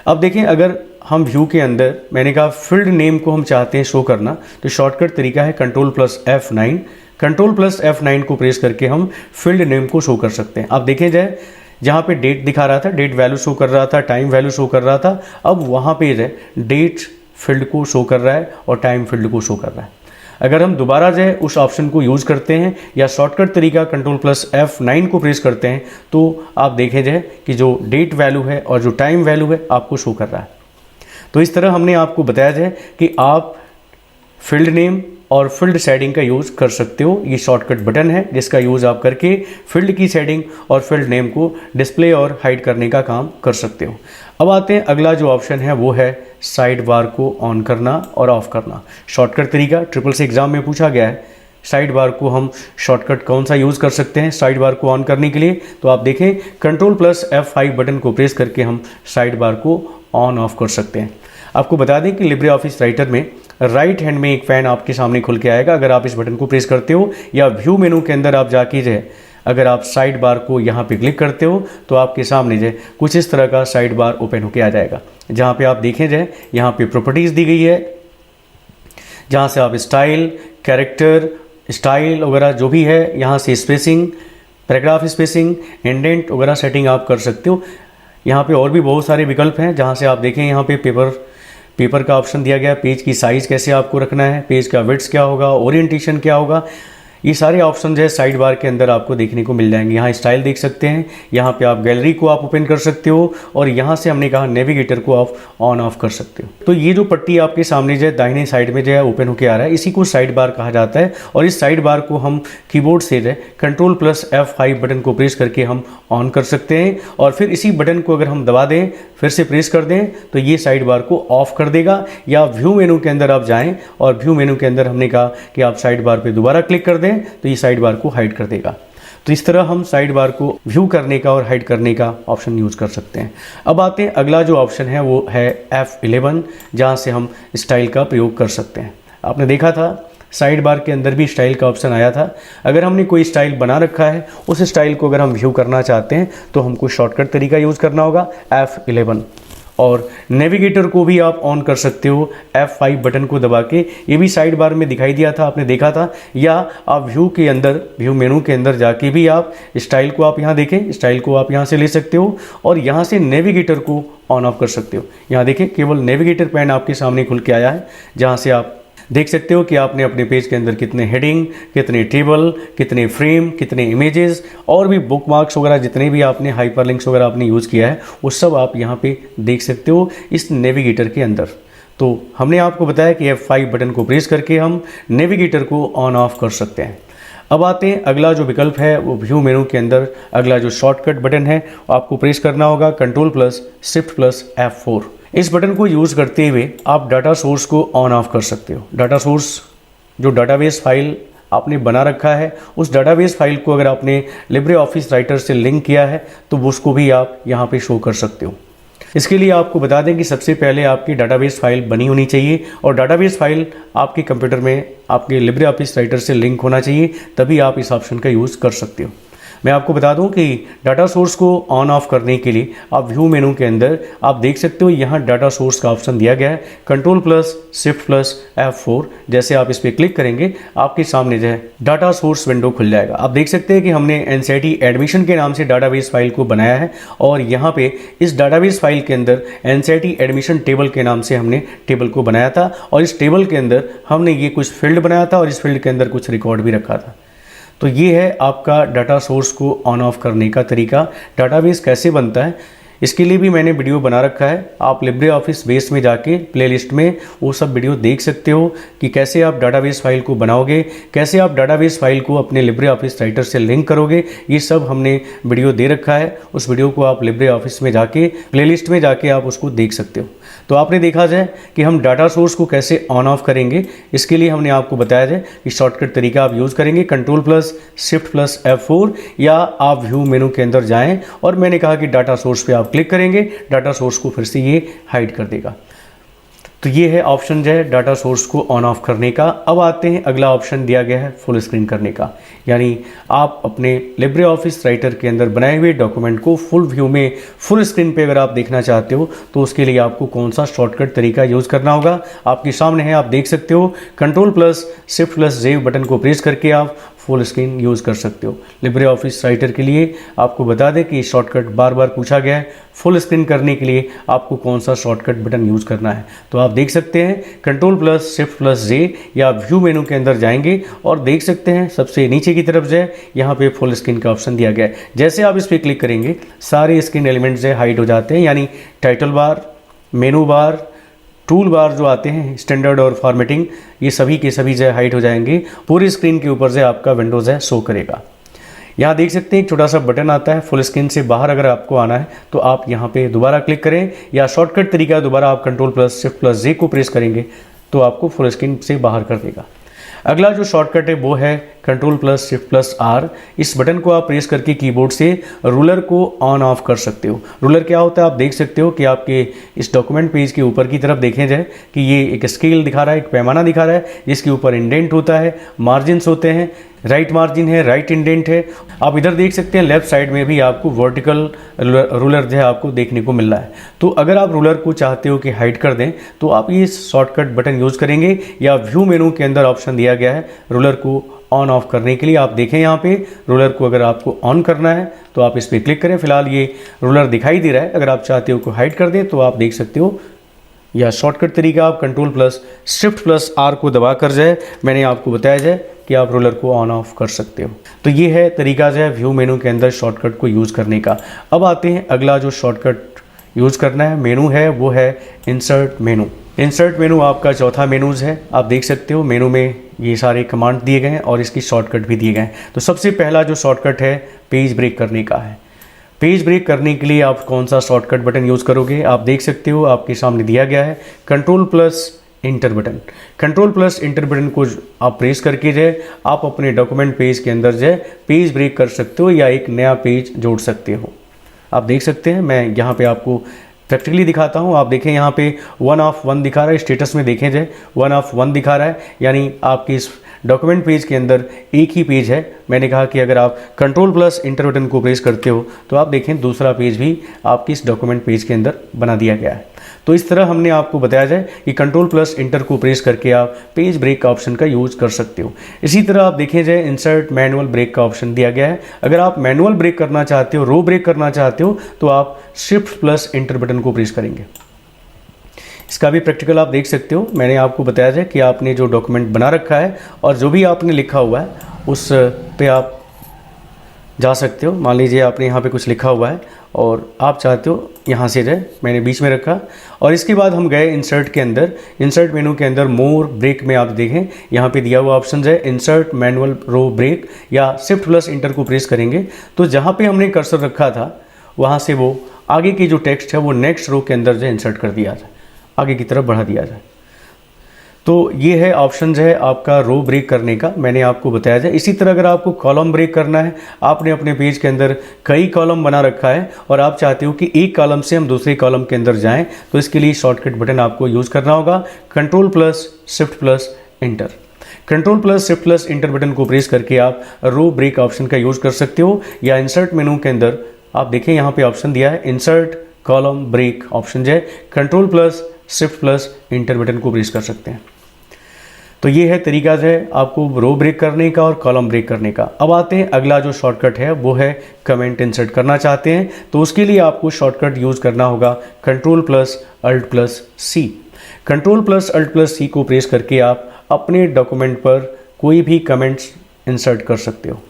अब देखें, अगर हम व्यू के अंदर मैंने कहा फील्ड नेम को हम चाहते हैं शो करना तो शॉर्टकट तरीका है Ctrl+F9। Ctrl+F9 को प्रेस करके हम फील्ड नेम को शो कर सकते हैं। अब देखें जाए, जहाँ पे डेट दिखा रहा था, डेट वैल्यू शो कर रहा था, टाइम वैल्यू शो कर रहा था, अब वहाँ पे जो है डेट फील्ड को शो कर रहा है और टाइम फील्ड को शो कर रहा है। अगर हम दोबारा जो है उस ऑप्शन को यूज़ करते हैं या शॉर्टकट तरीका Ctrl+F9 को प्रेस करते हैं तो आप देखें जो है कि जो डेट वैल्यू है और जो टाइम वैल्यू है आपको शो कर रहा है। तो इस तरह हमने आपको बताया जाए कि आप फील्ड नेम और फील्ड सेटिंग का यूज़ कर सकते हो। ये शॉर्टकट बटन है जिसका यूज़ आप करके फील्ड की सेटिंग और फील्ड नेम को डिस्प्ले और हाइड करने का काम कर सकते हो। अब आते हैं, अगला जो ऑप्शन है वो है साइड बार को ऑन करना और ऑफ करना। शॉर्टकट तरीका ट्रिपल सी एग्ज़ाम में पूछा गया है, साइड बार को हम शॉर्टकट कौन सा यूज़ कर सकते हैं साइड बार को ऑन करने के लिए। तो आप देखें, Ctrl+F5 बटन को प्रेस करके हम साइड बार को ऑन ऑफ कर सकते हैं। आपको बता दें कि लिब्रे ऑफिस राइटर में राइट हैंड में एक फ़ैन आपके सामने खुल के आएगा अगर आप इस बटन को प्रेस करते हो, या व्यू मेनू के अंदर आप जाके जो है अगर आप साइड बार को यहाँ पे क्लिक करते हो तो आपके सामने जो है कुछ इस तरह का साइड बार ओपन होके आ जाएगा, जहाँ पे आप देखें जो है यहाँ पे प्रॉपर्टीज़ दी गई है, जहाँ से आप स्टाइल, कैरेक्टर, स्टाइल वगैरह जो भी है, यहाँ से स्पेसिंग, पैराग्राफ स्पेसिंग, इंडेंट वगैरह सेटिंग आप कर सकते हो। यहाँ पे और भी बहुत सारे विकल्प हैं, जहाँ से आप देखें यहाँ पे पेपर का ऑप्शन दिया गया है, पेज की साइज़ कैसे आपको रखना है, पेज का विड्थ क्या होगा, ओरिएंटेशन क्या होगा। ये सारे ऑप्शन जो है साइड बार के अंदर आपको देखने को मिल जाएंगे। यहाँ स्टाइल देख सकते हैं, यहाँ पे आप गैलरी को आप ओपन कर सकते हो और यहाँ से हमने कहा नेविगेटर को आप ऑन ऑफ कर सकते हो। तो ये जो पट्टी आपके सामने जो है दाहिने साइड में जो है ओपन होकर आ रहा है, इसी को साइड बार कहा जाता है। और इस साइड बार को हम कीबोर्ड से जो है Ctrl+F5 बटन को प्रेस करके हम ऑन कर सकते हैं और फिर इसी बटन को अगर हम दबा दें फिर से प्रेस कर दें तो ये साइड बार को ऑफ कर देगा। या व्यू मेनू के अंदर आप जाएं और व्यू मेनू के अंदर हमने कहा कि आप साइड बार पे दोबारा क्लिक कर दें तो ये साइड बार को हाइड कर देगा। तो इस तरह हम साइड बार को व्यू करने का और हाइड करने का ऑप्शन यूज़ कर सकते हैं। अब आते हैं अगला जो ऑप्शन है वो है F11, जहाँ से हम स्टाइल का प्रयोग कर सकते हैं। आपने देखा था साइड बार के अंदर भी स्टाइल का ऑप्शन आया था। अगर हमने कोई स्टाइल बना रखा है उस स्टाइल को अगर हम व्यू करना चाहते हैं तो हमको शॉर्टकट तरीका यूज़ करना होगा F11। और नेविगेटर को भी आप ऑन कर सकते हो F5 बटन को दबा के, ये भी साइड बार में दिखाई दिया था, आपने देखा था। या आप व्यू के अंदर, व्यू मेनू के अंदर जाके भी आप स्टाइल को आप यहाँ देखें, स्टाइल को आप यहाँ से ले सकते हो और यहाँ से नेविगेटर को ऑन ऑफ कर सकते हो। यहाँ देखें केवल नेविगेटर पैन आपके सामने खुल के आया है, जहाँ से आप देख सकते हो कि आपने अपने पेज के अंदर कितने हेडिंग, कितने टेबल, कितने फ्रेम, कितने इमेजेस और भी बुक मार्क्स वगैरह जितने भी आपने हाइपरलिंक्स वगैरह आपने यूज़ किया है वो सब आप यहाँ पे देख सकते हो इस नेविगेटर के अंदर। तो हमने आपको बताया कि F5 बटन को प्रेस करके हम नेविगेटर को ऑन ऑफ कर सकते हैं। अब आते हैं अगला जो विकल्प है वो व्यू मेनू के अंदर अगला जो शॉर्टकट बटन है आपको प्रेस करना होगा Ctrl+Shift+F4। इस बटन को यूज़ करते हुए आप डाटा सोर्स को ऑन ऑफ कर सकते हो। डाटा सोर्स जो डाटाबेस फाइल आपने बना रखा है उस डाटाबेस फाइल को अगर आपने लिब्रे ऑफिस राइटर से लिंक किया है तो उसको भी आप यहाँ पे शो कर सकते हो। इसके लिए आपको बता दें कि सबसे पहले आपकी डाटाबेस फाइल बनी होनी चाहिए और डाटाबेस फाइल आपके कंप्यूटर में आपके लिब्रे ऑफिस राइटर से लिंक होना चाहिए, तभी आप इस ऑप्शन का यूज़ कर सकते हो। मैं आपको बता दूं कि डाटा सोर्स को ऑन ऑफ करने के लिए आप व्यू मेनू के अंदर आप देख सकते हो यहाँ डाटा सोर्स का ऑप्शन दिया गया है Ctrl+Shift+F4। जैसे आप इस पर क्लिक करेंगे आपके सामने जो है डाटा सोर्स विंडो खुल जाएगा। आप देख सकते हैं कि हमने NCERT एडमिशन के नाम से डाटाबेस फाइल को बनाया है और यहाँ पे इस डाटाबेस फाइल के अंदर NCERT एडमिशन टेबल के नाम से हमने टेबल को बनाया था और इस टेबल के अंदर हमने ये कुछ फील्ड बनाया था और इस फील्ड के अंदर कुछ रिकॉर्ड भी रखा था। तो ये है आपका डाटा सोर्स को ऑन ऑफ करने का तरीका। डाटाबेस कैसे बनता है इसके लिए भी मैंने वीडियो बना रखा है, आप लिब्रे ऑफिस बेस में जाके प्लेलिस्ट में वो सब वीडियो देख सकते हो कि कैसे आप डाटाबेस फाइल को बनाओगे, कैसे आप डाटाबेस फाइल को अपने लिब्रे ऑफिस राइटर से लिंक करोगे। ये सब हमने वीडियो दे रखा है, उस वीडियो को आप लिब्रे ऑफिस में जाके प्लेलिस्ट में जाके आप उसको देख सकते हो। तो आपने देखा जाए कि हम डाटा सोर्स को कैसे ऑन ऑफ करेंगे, इसके लिए हमने आपको बताया जाए कि शॉर्टकट तरीका आप यूज़ करेंगे Ctrl+Shift+F4 या आप व्यू मेनू के अंदर जाएं और मैंने कहा कि डाटा सोर्स पे आप क्लिक करेंगे, डाटा सोर्स को फिर से ये हाइड कर देगा। तो ये है ऑप्शन जो है डाटा सोर्स को ऑन ऑफ करने का। अब आते हैं अगला ऑप्शन दिया गया है फुल स्क्रीन करने का, यानी आप अपने लिब्रे ऑफिस राइटर के अंदर बनाए हुए डॉक्यूमेंट को फुल व्यू में फुल स्क्रीन पे अगर आप देखना चाहते हो तो उसके लिए आपको कौन सा शॉर्टकट तरीका यूज़ करना होगा आपके सामने है, आप देख सकते हो। Ctrl+Shift+J बटन को प्रेस करके आप फुल स्क्रीन यूज़ कर सकते हो। लिब्रे ऑफिस राइटर के लिए आपको बता दें कि शॉर्टकट बार बार पूछा गया है, फुल स्क्रीन करने के लिए आपको कौन सा शॉर्टकट बटन यूज़ करना है। तो आप देख सकते हैं Ctrl+Shift+J या व्यू मेनू के अंदर जाएंगे और देख सकते हैं सबसे नीचे की तरफ जो है यहाँ पे फुल स्क्रीन का ऑप्शन दिया गया है। जैसे आप इस पर क्लिक करेंगे सारे स्क्रीन एलिमेंट्स जो हाइड हो जाते हैं, यानी टाइटल बार, मेनू बार, टूल बार जो आते हैं स्टैंडर्ड और फॉर्मेटिंग, ये सभी के सभी जो हाइड हो जाएंगे। पूरी स्क्रीन के ऊपर से आपका विंडोज़ है शो करेगा। यहाँ देख सकते हैं एक छोटा सा बटन आता है, फुल स्क्रीन से बाहर अगर आपको आना है तो आप यहाँ पे दोबारा क्लिक करें या शॉर्टकट तरीका दोबारा आप Ctrl+Shift+J को प्रेस करेंगे तो आपको फुल स्क्रीन से बाहर कर देगा। अगला जो शॉर्टकट है वो है Ctrl+Shift+R। इस बटन को आप प्रेस करके कीबोर्ड से रूलर को ऑन ऑफ कर सकते हो। रूलर क्या होता है आप देख सकते हो कि आपके इस डॉक्यूमेंट पेज के ऊपर की तरफ देखें जाए कि ये एक स्केल दिखा रहा है, एक पैमाना दिखा रहा है जिसके ऊपर इंडेंट होता है, मार्जिन्स होते हैं, राइट मार्जिन है, राइट इंडेंट है। आप इधर देख सकते हैं लेफ्ट साइड में भी आपको वर्टिकल रूलर जो है आपको देखने को मिल रहा है। तो अगर आप रूलर को चाहते हो कि हाइड कर दें तो आप ये शॉर्टकट बटन यूज़ करेंगे या व्यू मेनू के अंदर ऑप्शन दिया गया है रूलर को ऑन ऑफ करने के लिए। आप देखें यहाँ पे रूलर को अगर आपको ऑन करना है तो आप इस पर क्लिक करें। फिलहाल ये रूलर दिखाई दे रहा है, अगर आप चाहते हो को हाइड कर दें तो आप देख सकते हो या शॉर्टकट तरीका आप control plus shift plus R को दबा कर जाए, मैंने आपको बताया जाए कि आप रोलर को ऑन ऑफ कर सकते हो। तो ये है तरीका जो है व्यू मेनू के अंदर शॉर्टकट को यूज़ करने का। अब आते हैं अगला जो शॉर्टकट यूज़ करना है मेनू है वो है इंसर्ट मेनू। इंसर्ट मेनू आपका चौथा मेनूज है। आप देख सकते हो मेनू में ये सारे कमांड दिए गए हैं और इसकी शॉर्टकट भी दिए गए हैं। तो सबसे पहला जो शॉर्टकट है पेज ब्रेक करने का है। पेज ब्रेक करने के लिए आप कौन सा शॉर्टकट बटन यूज़ करोगे, आप देख सकते हो आपके सामने दिया गया है control plus inter button. Control plus inter button को आप प्रेस करके जो है आप अपने डॉक्यूमेंट पेज के अंदर जो है पेज ब्रेक कर सकते हो या एक नया पेज जोड़ सकते हो। आप देख सकते हैं, मैं यहाँ पे आपको प्रैक्टिकली दिखाता हूँ। आप देखें यहाँ पे 1 ऑफ 1 दिखा रहा है, स्टेटस में देखें जाए 1 ऑफ 1 दिखा रहा है, यानी आपकी इस डॉक्यूमेंट पेज के अंदर एक ही पेज है। मैंने कहा कि अगर आप कंट्रोल प्लस इंटर बटन को प्रेस करते हो तो आप देखें दूसरा पेज भी आपकी इस डॉक्यूमेंट पेज के अंदर बना दिया गया है। तो इस तरह हमने आपको बताया जाए कि कंट्रोल प्लस इंटर को प्रेस करके आप पेज ब्रेक का ऑप्शन का यूज़ कर सकते हो। इसी तरह आप देखें जाए इंसर्ट मैनुअल ब्रेक का ऑप्शन दिया गया है। अगर आप मैनुअल ब्रेक करना चाहते हो, रो ब्रेक करना चाहते हो, तो आप शिफ्ट प्लस इंटर बटन को प्रेस करेंगे। इसका भी प्रैक्टिकल आप देख सकते हो। मैंने आपको बताया जाए कि आपने जो डॉक्यूमेंट बना रखा है और जो भी आपने लिखा हुआ है उस पे आप जा सकते हो। मान लीजिए आपने यहाँ पे कुछ लिखा हुआ है और आप चाहते हो यहाँ से जाए, मैंने बीच में रखा और इसके बाद हम गए इंसर्ट के अंदर। इंसर्ट मेनू के अंदर मोर ब्रेक में आप देखें यहाँ पे दिया हुआ ऑप्शन है इंसर्ट मैनुअल रो ब्रेक या शिफ्ट प्लस इंटर को प्रेस करेंगे तो जहाँ पे हमने कर्सर रखा था वहाँ से वो आगे की जो टेक्स्ट है वो नेक्स्ट रो के अंदर जो इंसर्ट कर दिया जाए, आगे की तरफ बढ़ा दिया जाए। तो ये है ऑप्शन है आपका रो ब्रेक करने का, मैंने आपको बताया जाए। इसी तरह अगर आपको कॉलम ब्रेक करना है, आपने अपने पेज के अंदर कई कॉलम बना रखा है और आप चाहते हो कि एक कॉलम से हम दूसरे कॉलम के अंदर जाएं, तो इसके लिए शॉर्टकट बटन आपको यूज़ करना होगा control plus shift plus inter. Control plus shift plus inter button को प्रेस करके आप रो ब्रेक ऑप्शन का यूज़ कर सकते हो या इंसर्ट मेनू के अंदर आप देखें यहाँ पे ऑप्शन दिया है इंसर्ट कॉलम ब्रेक ऑप्शन जो है control plus shift plus inter button को प्रेस कर सकते हैं। तो ये है तरीका जो है आपको रो ब्रेक करने का और कॉलम ब्रेक करने का। अब आते हैं अगला जो शॉर्टकट है वो है कमेंट इंसर्ट करना चाहते हैं तो उसके लिए आपको शॉर्टकट यूज़ करना होगा कंट्रोल प्लस अल्ट प्लस सी। कंट्रोल प्लस अल्ट प्लस सी को प्रेस करके आप अपने डॉक्यूमेंट पर कोई भी कमेंट्स इंसर्ट कर सकते हो।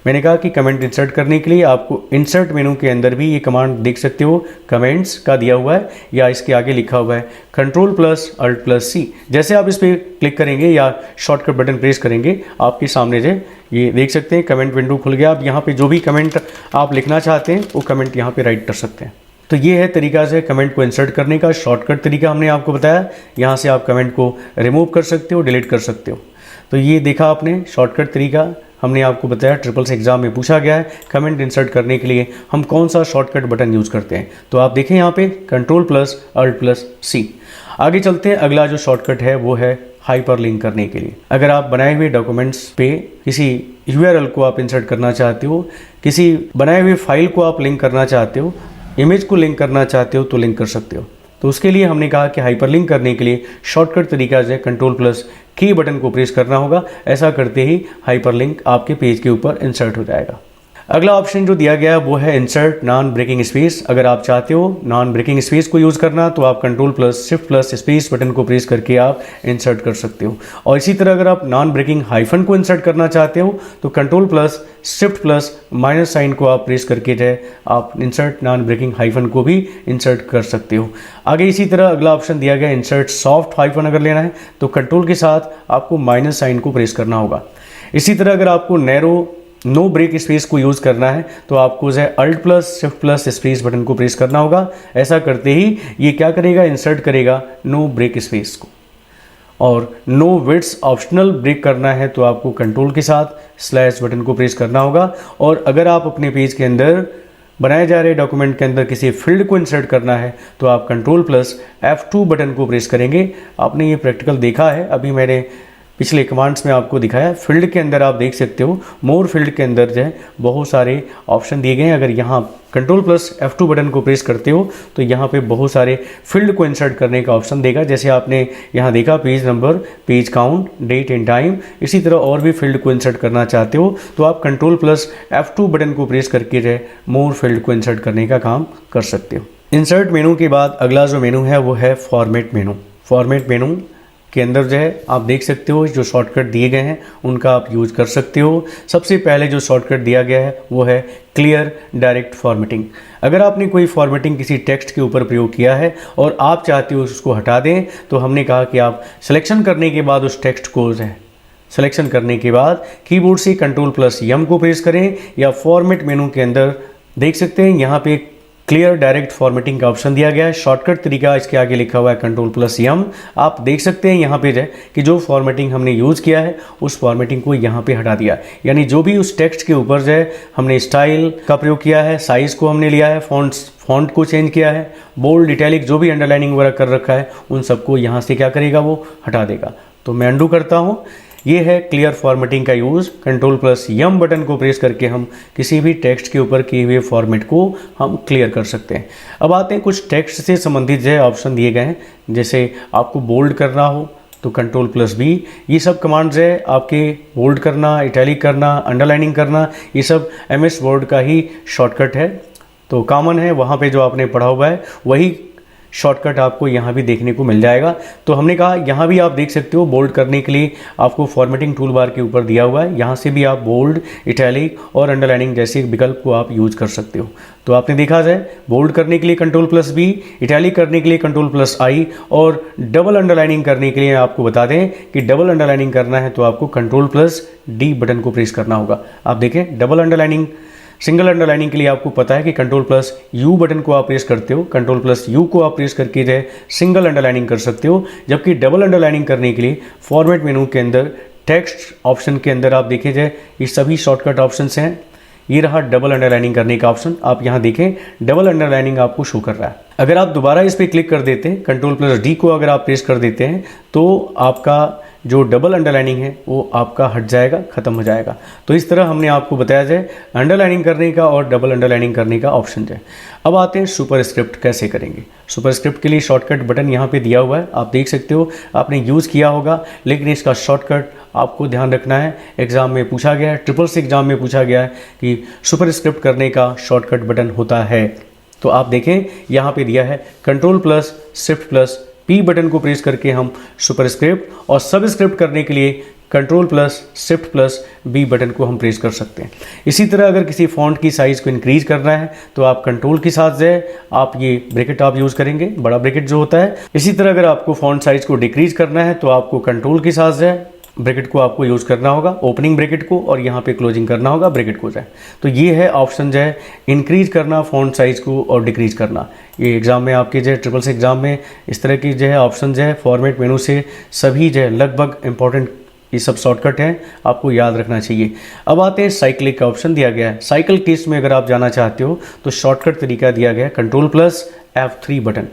मैंने कहा कि कमेंट इंसर्ट करने के लिए आपको इंसर्ट मेनू के अंदर भी ये कमांड देख सकते हो, कमेंट्स का दिया हुआ है या इसके आगे लिखा हुआ है कंट्रोल प्लस अल्ट प्लस सी। जैसे आप इस पर क्लिक करेंगे या शॉर्टकट बटन प्रेस करेंगे आपके सामने जो ये देख सकते हैं कमेंट विंडो खुल गया। आप यहाँ पे जो भी कमेंट आप लिखना चाहते हैं वो कमेंट यहाँ पे राइट कर सकते हैं। तो ये है तरीका से कमेंट को इंसर्ट करने का। शॉर्टकट तरीका हमने आपको बताया, यहाँ से आप कमेंट को रिमूव कर सकते हो, डिलीट कर सकते हो। तो ये देखा आपने शॉर्टकट तरीका हमने आपको बताया। ट्रिपल्स एग्जाम में पूछा गया है कमेंट इंसर्ट करने के लिए हम कौन सा शॉर्टकट बटन यूज़ करते हैं। तो आप देखें यहाँ पे कंट्रोल प्लस अल्ट प्लस सी। आगे चलते हैं, अगला जो शॉर्टकट है वो है हाइपर लिंक करने के लिए। अगर आप बनाए हुए डॉक्यूमेंट्स पे किसी URL को आप इंसर्ट करना चाहते हो, किसी बनाए हुए फाइल को आप लिंक करना चाहते हो, इमेज को लिंक करना चाहते हो तो लिंक कर सकते हो। तो उसके लिए हमने कहा कि हाइपर लिंक करने के लिए शॉर्टकट तरीका है कंट्रोल प्लस की बटन को प्रेस करना होगा। ऐसा करते ही हाइपर लिंक आपके पेज के ऊपर इंसर्ट हो जाएगा। अगला ऑप्शन जो दिया गया है वो है इंसर्ट नॉन ब्रेकिंग स्पेस। अगर आप चाहते हो नॉन ब्रेकिंग स्पेस को यूज़ करना तो आप control plus shift plus space button को प्रेस करके आप इंसर्ट कर सकते हो। और इसी तरह अगर आप नॉन ब्रेकिंग हाइफन को इंसर्ट करना चाहते हो तो control plus shift plus minus sign को आप प्रेस करके जो है आप इंसर्ट नॉन ब्रेकिंग हाइफन को भी इंसर्ट कर सकते हो। आगे इसी तरह अगला ऑप्शन दिया गया इंसर्ट सॉफ्ट हाइफन अगर लेना है तो कंट्रोल के साथ आपको माइनस साइन को प्रेस करना होगा। इसी तरह अगर आपको नैरो नो ब्रेक स्पेस को यूज़ करना है तो आपको जो है alt plus shift plus space button को प्रेस करना होगा। ऐसा करते ही ये क्या करेगा, इंसर्ट करेगा नो ब्रेक स्पेस को। और नो विड्थ ऑप्शनल ब्रेक करना है तो आपको कंट्रोल के साथ स्लैश बटन को प्रेस करना होगा। और अगर आप अपने पेज के अंदर बनाए जा रहे डॉक्यूमेंट के अंदर किसी फील्ड को इंसर्ट करना है तो आप कंट्रोल प्लस F2 बटन को प्रेस करेंगे। आपने ये प्रैक्टिकल देखा है, अभी मैंने पिछले कमांड्स में आपको दिखाया। फील्ड के अंदर आप देख सकते हो मोर फील्ड के अंदर जो है बहुत सारे ऑप्शन दिए गए हैं। अगर यहाँ कंट्रोल प्लस F2 बटन को प्रेस करते हो तो यहाँ पे बहुत सारे फील्ड को इंसर्ट करने का ऑप्शन देगा। जैसे आपने यहाँ देखा page number, page count, date and time. इसी तरह और भी फील्ड को इंसर्ट करना चाहते हो तो आप कंट्रोल प्लस F2 बटन को प्रेस करके जो है मोर फील्ड को इंसर्ट करने का काम कर सकते हो। इंसर्ट मेनू के बाद अगला जो मेनू है वो है फॉर्मेट मेनू। फॉर्मेट मेनू के अंदर जो है आप देख सकते हो जो शॉर्टकट दिए गए हैं उनका आप यूज कर सकते हो। सबसे पहले जो शॉर्टकट दिया गया है वो है क्लियर डायरेक्ट फॉर्मेटिंग। अगर आपने कोई फॉर्मेटिंग किसी टेक्स्ट के ऊपर प्रयोग किया है और आप चाहते हो उसको हटा दें, तो हमने कहा कि आप सिलेक्शन करने के बाद उस टेक्स्ट को जो है सिलेक्शन करने के बाद कीबोर्ड से Ctrl+M को प्रेस करें, या फॉर्मेट मेनू के अंदर देख सकते हैं यहाँ पे क्लियर डायरेक्ट फॉर्मेटिंग का ऑप्शन दिया गया है। शॉर्टकट तरीका इसके आगे लिखा हुआ है Ctrl+M। आप देख सकते हैं यहाँ पे जो है कि जो फॉर्मेटिंग हमने यूज़ किया है उस फॉर्मेटिंग को यहाँ पे हटा दिया, यानी जो भी उस टेक्स्ट के ऊपर जो है हमने स्टाइल का प्रयोग किया है, साइज़ को हमने लिया है, फॉन्ट को चेंज किया है, बोल्ड इटैलिक जो भी अंडरलाइनिंग वगैरह कर रखा है उन सबको यहाँ से क्या करेगा, वो हटा देगा। तो मैं अंडू करता हूँ। ये है क्लियर फॉर्मेटिंग का यूज़। Ctrl+M बटन को प्रेस करके हम किसी भी टेक्स्ट के ऊपर किए हुए फॉर्मेट को हम क्लियर कर सकते हैं। अब आते हैं कुछ टेक्स्ट से संबंधित जो है ऑप्शन दिए गए हैं, जैसे आपको बोल्ड करना हो तो Ctrl+B। ये सब कमांड्स है आपके बोल्ड करना, इटैलिक करना, अंडरलाइनिंग करना, ये सब MS वर्ड का ही शॉर्टकट है, तो कॉमन है। वहाँ पे जो आपने पढ़ा हुआ है वही शॉर्टकट आपको यहाँ भी देखने को मिल जाएगा। तो हमने कहा यहाँ भी आप देख सकते हो बोल्ड करने के लिए आपको फॉर्मेटिंग टूल बार के ऊपर दिया हुआ है, यहाँ से भी आप बोल्ड, इटैलिक और अंडरलाइनिंग जैसे विकल्प को आप यूज कर सकते हो। तो आपने देखा जाए बोल्ड करने के लिए Ctrl+B, इटैलिक करने के लिए Ctrl+I और डबल अंडरलाइनिंग करने के लिए आपको बता दें कि डबल अंडरलाइनिंग करना है तो आपको Ctrl+D बटन को प्रेस करना होगा। आप देखें डबल अंडरलाइनिंग, सिंगल अंडरलाइनिंग के लिए आपको पता है कि Ctrl+U बटन को आप प्रेस करते हो, Ctrl+U को आप प्रेस करके जो है सिंगल अंडरलाइनिंग कर सकते हो। जबकि डबल अंडरलाइनिंग करने के लिए फॉर्मेट मेनू के अंदर टेक्स्ट ऑप्शन के अंदर आप देखें जाए ये सभी शॉर्टकट ऑप्शंस हैं। ये रहा डबल अंडरलाइनिंग करने का ऑप्शन, आप यहाँ देखें डबल अंडरलाइनिंग आपको शो कर रहा है। अगर आप दोबारा इस पर क्लिक कर देते हैं, Ctrl+D को अगर आप प्रेस कर देते हैं तो आपका जो डबल अंडरलाइनिंग है वो आपका हट जाएगा, ख़त्म हो जाएगा। तो इस तरह हमने आपको बताया जाए अंडरलाइनिंग करने का और डबल अंडरलाइनिंग करने का ऑप्शन है। अब आते हैं सुपरस्क्रिप्ट कैसे करेंगे। सुपरस्क्रिप्ट के लिए शॉर्टकट बटन यहाँ पे दिया हुआ है, आप देख सकते हो, आपने यूज़ किया होगा, लेकिन इसका शॉर्टकट आपको ध्यान रखना है। एग्जाम में पूछा गया है, SSS एग्जाम में पूछा गया है कि सुपरस्क्रिप्ट करने का शॉर्टकट बटन होता है। तो आप देखें यहाँ पे दिया है Ctrl+Shift+P बटन को प्रेस करके हम सुपरस्क्रिप्ट और सबस्क्रिप्ट करने के लिए Ctrl+Shift+B बटन को हम प्रेस कर सकते हैं। इसी तरह अगर किसी फॉन्ट की साइज़ को इंक्रीज करना है तो आप कंट्रोल के साथ जो है आप ये ब्रैकेट आप यूज़ करेंगे, बड़ा ब्रैकेट जो होता है। इसी तरह अगर आपको फॉन्ट साइज़ को डिक्रीज करना है तो आपको कंट्रोल के साथ जो है ब्रैकेट को आपको यूज़ करना होगा, ओपनिंग ब्रैकेट को, और यहाँ पे क्लोजिंग करना होगा ब्रैकेट को जो है। तो ये है ऑप्शन जो है इंक्रीज करना फॉन्ट साइज़ को और डिक्रीज करना। ये एग्जाम में आपके जो है SSS एग्जाम में इस तरह की जो है ऑप्शन जो है फॉर्मेट मेनू से सभी जो है लगभग इंपॉर्टेंट ये सब शॉर्टकट हैं, आपको याद रखना चाहिए। अब आते हैं साइक्लिक का ऑप्शन दिया गया है। साइकिल केस में अगर आप जाना चाहते हो तो शॉर्टकट तरीका दिया गया है Ctrl+F3 बटन।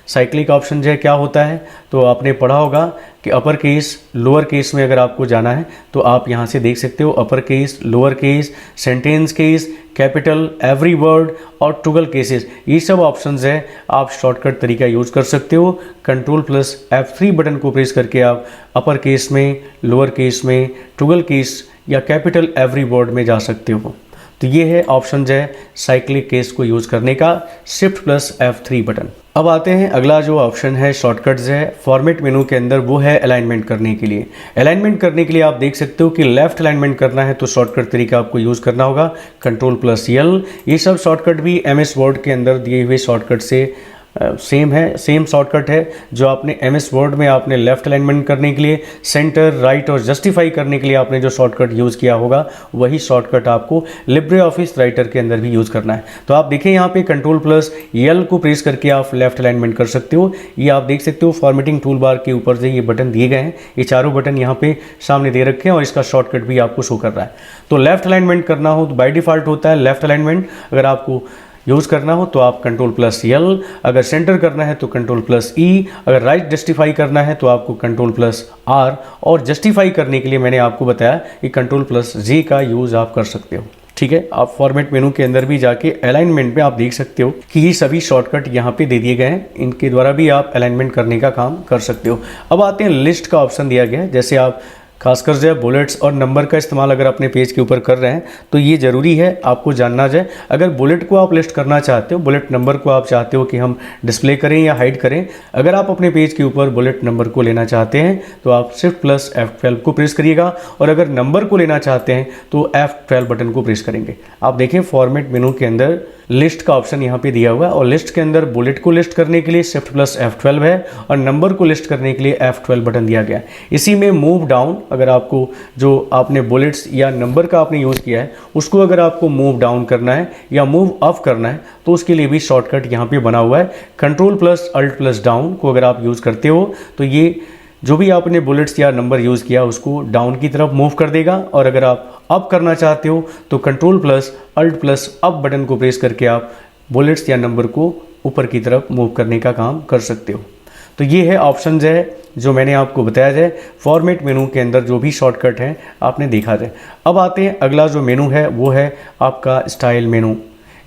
साइक्लिक ऑप्शन जो है क्या होता है, तो आपने पढ़ा होगा कि अपर केस लोअर केस में अगर आपको जाना है तो आप यहाँ से देख सकते हो upper case, lower case, sentence case, capital, every word और टुगल केसेस, ये सब ऑप्शंस है आप शॉर्टकट तरीका यूज़ कर सकते हो। Ctrl+F3 बटन को प्रेस करके आप अपर केस में, लोअर केस में, टुगल केस या कैपिटल एवरी वर्ड में जा सकते हो। तो ये है ऑप्शन जो है साइक्लिक केस को यूज़ करने का, Shift+F3 बटन। अब आते हैं अगला जो ऑप्शन है शॉर्टकट्स है फॉर्मेट मेनू के अंदर, वो है अलाइनमेंट करने के लिए। अलाइनमेंट करने के लिए आप देख सकते हो कि लेफ्ट अलाइनमेंट करना है तो शॉर्टकट तरीका आपको यूज़ करना होगा Ctrl+L। ये सब शॉर्टकट भी MS वर्ड के अंदर दिए हुए शॉर्टकट से सेम है, सेम शॉर्टकट है जो आपने MS वर्ड में आपने लेफ्ट अलाइनमेंट करने के लिए, सेंटर, राइट और जस्टिफाई करने के लिए आपने जो शॉर्टकट यूज़ किया होगा वही शॉर्टकट आपको लिब्रे ऑफिस राइटर के अंदर भी यूज़ करना है। तो आप देखें यहाँ पे Ctrl+L को प्रेस करके आप लेफ्ट अलाइनमेंट कर सकते हो। ये आप देख सकते हो फॉर्मेटिंग टूल बार के ऊपर से ये बटन दिए गए हैं, ये चारों बटन यहाँ पे सामने दे रखे हैं और इसका शॉर्टकट भी आपको शो कर रहा है। तो लेफ्ट अलाइनमेंट करना हो तो बाय डिफ़ॉल्ट होता है लेफ्ट अलाइनमेंट, अगर आपको यूज़ करना हो तो आप Ctrl+L, अगर सेंटर करना है तो Ctrl+E, अगर राइट जस्टिफाई करना है तो आपको Ctrl+R, और जस्टिफाई करने के लिए मैंने आपको बताया कि Ctrl+J का यूज़ आप कर सकते हो। ठीक है, आप फॉर्मेट मेनू के अंदर भी जाके अलाइनमेंट में आप देख सकते हो कि ये सभी शॉर्टकट यहाँ पे दे दिए गए हैं, इनके द्वारा भी आप अलाइनमेंट करने का काम कर सकते हो। अब आते हैं लिस्ट का ऑप्शन दिया गया है, जैसे आप खासकर जो है बुलेट्स और नंबर का इस्तेमाल अगर अपने पेज के ऊपर कर रहे हैं तो ये ज़रूरी है आपको जानना जाए। अगर बुलेट को आप लिस्ट करना चाहते हो, बुलेट नंबर को आप चाहते हो कि हम डिस्प्ले करें या हाइड करें, अगर आप अपने पेज के ऊपर बुलेट नंबर को लेना चाहते हैं तो आप शिफ्ट प्लस F12 को प्रेस करिएगा, और अगर नंबर को लेना चाहते हैं तो F12 बटन को प्रेस करेंगे। आप देखें फॉर्मेट मेनू के अंदर लिस्ट का ऑप्शन यहाँ पे दिया हुआ है, और लिस्ट के अंदर बुलेट को लिस्ट करने के लिए शिफ्ट प्लस F12 है, और नंबर को लिस्ट करने के लिए F12 बटन दिया गया है। इसी में मूव डाउन, अगर आपको जो आपने बुलेट्स या नंबर का आपने यूज़ किया है उसको अगर आपको मूव डाउन करना है या मूव अप करना है तो उसके लिए भी शॉर्टकट यहाँ पे बना हुआ है। Control plus alt plus down को अगर आप यूज़ करते हो तो ये जो भी आपने बुलेट्स या नंबर यूज़ किया उसको डाउन की तरफ मूव कर देगा, और अगर आप अप करना चाहते हो तो control plus alt plus up button को प्रेस करके आप बुलेट्स या नंबर को ऊपर की तरफ मूव करने का काम कर सकते हो। तो ये है ऑप्शंस है जो मैंने आपको बताया जाए फॉर्मेट मेनू के अंदर जो भी शॉर्टकट है आपने देखा जाए। अब आते हैं अगला जो मेनू है वो है आपका स्टाइल मेनू।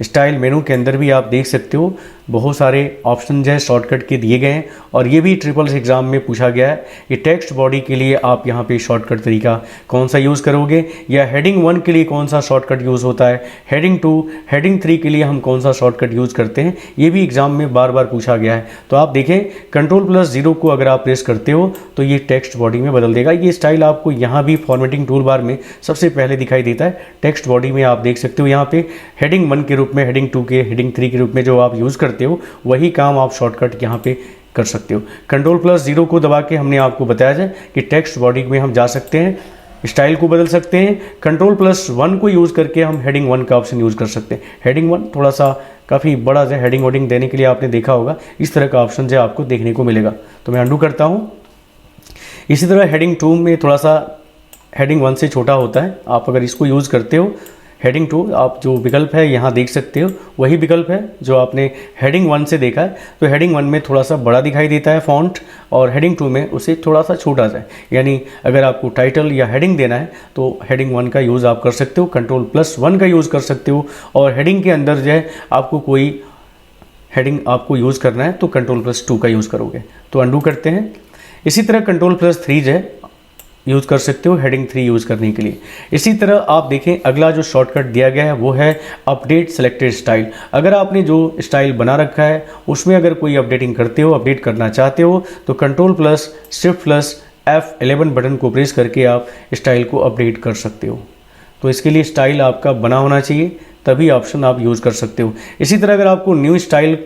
स्टाइल मेनू के अंदर भी आप देख सकते हो बहुत सारे ऑप्शन जो है शॉर्टकट के दिए गए हैं, और ये भी ट्रिपल्स एग्जाम में पूछा गया है कि टेक्स्ट बॉडी के लिए आप यहाँ पे शॉर्टकट तरीका कौन सा यूज़ करोगे, या हेडिंग 1 के लिए कौन सा शॉर्टकट यूज़ होता है, हेडिंग 2 हेडिंग 3 के लिए हम कौन सा शॉर्टकट यूज़ करते हैं, ये भी एग्जाम में बार बार पूछा गया है। तो आप देखें कंट्रोल प्लस 0 को अगर आप प्रेस करते हो तो ये टेक्स्ट बॉडी में बदल देगा। ये स्टाइल आपको यहाँ भी फॉर्मेटिंग टूल बार में सबसे पहले दिखाई देता है। टेक्स्ट बॉडी में आप देख सकते हो यहाँ पे हेडिंग 1 के रूप में, हेडिंग 2 के, हेडिंग 3 के रूप में जो आप यूज़ करते हो वही काम आप शॉर्टकट यहाँ पे कर सकते हो। कंट्रोल प्लस 0 को दबा के हमने आपको बताया जाए कि टेक्स्ट बॉडी में हम जा सकते हैं, स्टाइल को बदल सकते हैं। कंट्रोल प्लस 1 को यूज़ करके हम हेडिंग 1 का ऑप्शन यूज़ कर सकते हैं। हेडिंग 1 थोड़ा सा काफ़ी बड़ा जो हेडिंग वोडिंग देने के लिए आपने देखा होगा, इस तरह का ऑप्शन जो आपको देखने को मिलेगा। तो मैं अंडू करता हूँ। इसी तरह हेडिंग 2 में थोड़ा सा हेडिंग 1 से छोटा होता है। आप अगर इसको यूज़ करते हो हेडिंग 2, आप जो विकल्प है यहाँ देख सकते हो वही विकल्प है जो आपने हेडिंग 1 से देखा है। तो हेडिंग 1 में थोड़ा सा बड़ा दिखाई देता है फॉन्ट, और हेडिंग 2 में उसे थोड़ा सा छोटा सा है। यानी अगर आपको टाइटल या हेडिंग देना है तो हेडिंग 1 का यूज़ आप कर सकते हो, कंट्रोल प्लस 1 का यूज़ कर सकते हो, और हेडिंग के अंदर जो है आपको कोई हेडिंग आपको यूज़ करना है तो कंट्रोल प्लस 2 का यूज़ करोगे। तो अंडू करते हैं। इसी तरह कंट्रोल प्लस 3 जो है यूज़ कर सकते हो हेडिंग 3 यूज़ करने के लिए। इसी तरह आप देखें अगला जो शॉर्टकट दिया गया है वो है अपडेट सेलेक्टेड स्टाइल। अगर आपने जो स्टाइल बना रखा है उसमें अगर कोई अपडेटिंग करते हो, अपडेट करना चाहते हो तो control plus shift plus F11 button को प्रेस करके आप स्टाइल को अपडेट कर सकते हो। तो इसके लिए स्टाइल आपका बना होना चाहिए, तभी ऑप्शन आप यूज़ कर सकते हो। इसी तरह अगर आपको न्यू स्टाइल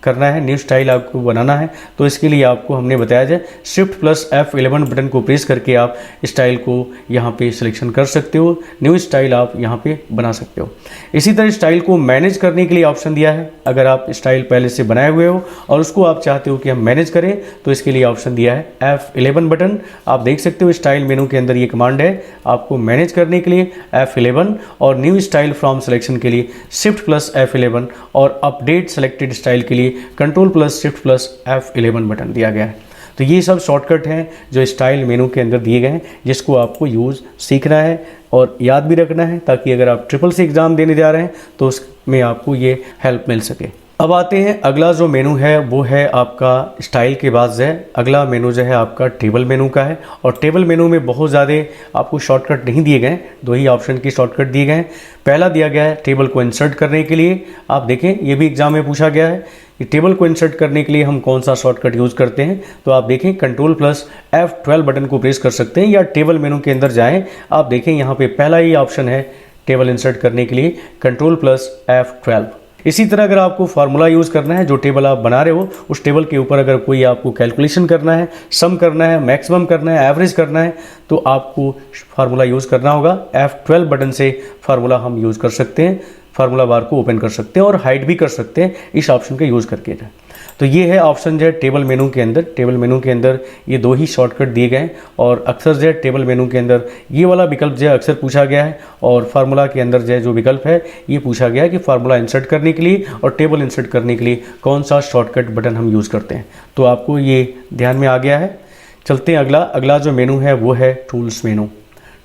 करना है, न्यू स्टाइल आपको बनाना है तो इसके लिए आपको हमने बताया जाए शिफ्ट प्लस F11 बटन को प्रेस करके आप स्टाइल को यहाँ पे सिलेक्शन कर सकते हो, न्यू स्टाइल आप यहाँ पे बना सकते हो। इसी तरह स्टाइल को मैनेज करने के लिए ऑप्शन दिया है। अगर आप स्टाइल पहले से बनाए हुए हो और उसको आप चाहते हो कि हम मैनेज करें तो इसके लिए ऑप्शन दिया है F11 बटन। आप देख सकते हो स्टाइल मेनू के अंदर ये कमांड है आपको मैनेज करने के लिए F11, और न्यू स्टाइल फ्रॉम सिलेक्शन के लिए शिफ्ट प्लस F11, और अपडेट सेलेक्टेड स्टाइल के लिए control plus shift plus F11 button दिया गया है। तो ये सब शॉर्टकट हैं जो स्टाइल मेनू के अंदर दिए गए हैं, जिसको आपको यूज़ सीखना है और याद भी रखना है, ताकि अगर आप ट्रिपल सी एग्ज़ाम देने जा रहे हैं तो उसमें आपको ये हेल्प मिल सके। अब आते हैं अगला जो मेनू है वो है आपका स्टाइल के बाद जो है अगला मेनू जो है आपका टेबल मेनू का है। और टेबल मेनू में बहुत ज़्यादा आपको शॉर्टकट नहीं दिए गए, 2 ही ऑप्शन की शॉर्टकट दिए गए हैं। पहला दिया गया है टेबल को इंसर्ट करने के लिए। आप देखें ये भी एग्जाम में पूछा गया है कि टेबल को इंसर्ट करने के लिए हम कौन सा शॉर्टकट यूज़ करते हैं। तो आप देखें कंट्रोल प्लस F12 बटन को प्रेस कर सकते हैं, या टेबल मेनू के अंदर जाएँ। आप देखें यहाँ पे पहला ही ऑप्शन है टेबल इंसर्ट करने के लिए कंट्रोल प्लस F12। इसी तरह अगर आपको फार्मूला यूज़ करना है, जो टेबल आप बना रहे हो उस टेबल के ऊपर अगर कोई आपको कैलकुलेशन करना है, सम करना है, मैक्सिमम करना है, एवरेज करना है, तो आपको फार्मूला यूज़ करना होगा। F12 बटन से फार्मूला हम यूज़ कर सकते हैं, फार्मूला बार को ओपन कर सकते हैं और हाइड भी कर सकते हैं इस ऑप्शन का यूज़ करके। तो ये है ऑप्शन जो है टेबल मेनू के अंदर। टेबल मेनू के अंदर ये 2 ही शॉर्टकट दिए गए हैं, और अक्सर जो है टेबल मेनू के अंदर ये वाला विकल्प जो है अक्सर पूछा गया है, और फार्मूला के अंदर जो है जो विकल्प है ये पूछा गया है कि फार्मूला इंसर्ट करने के लिए और टेबल इंसर्ट करने के लिए कौन सा शॉर्टकट बटन हम यूज़ करते हैं। तो आपको ये ध्यान में आ गया है। चलते हैं अगला जो मेनू है वो है टूल्स मेनू।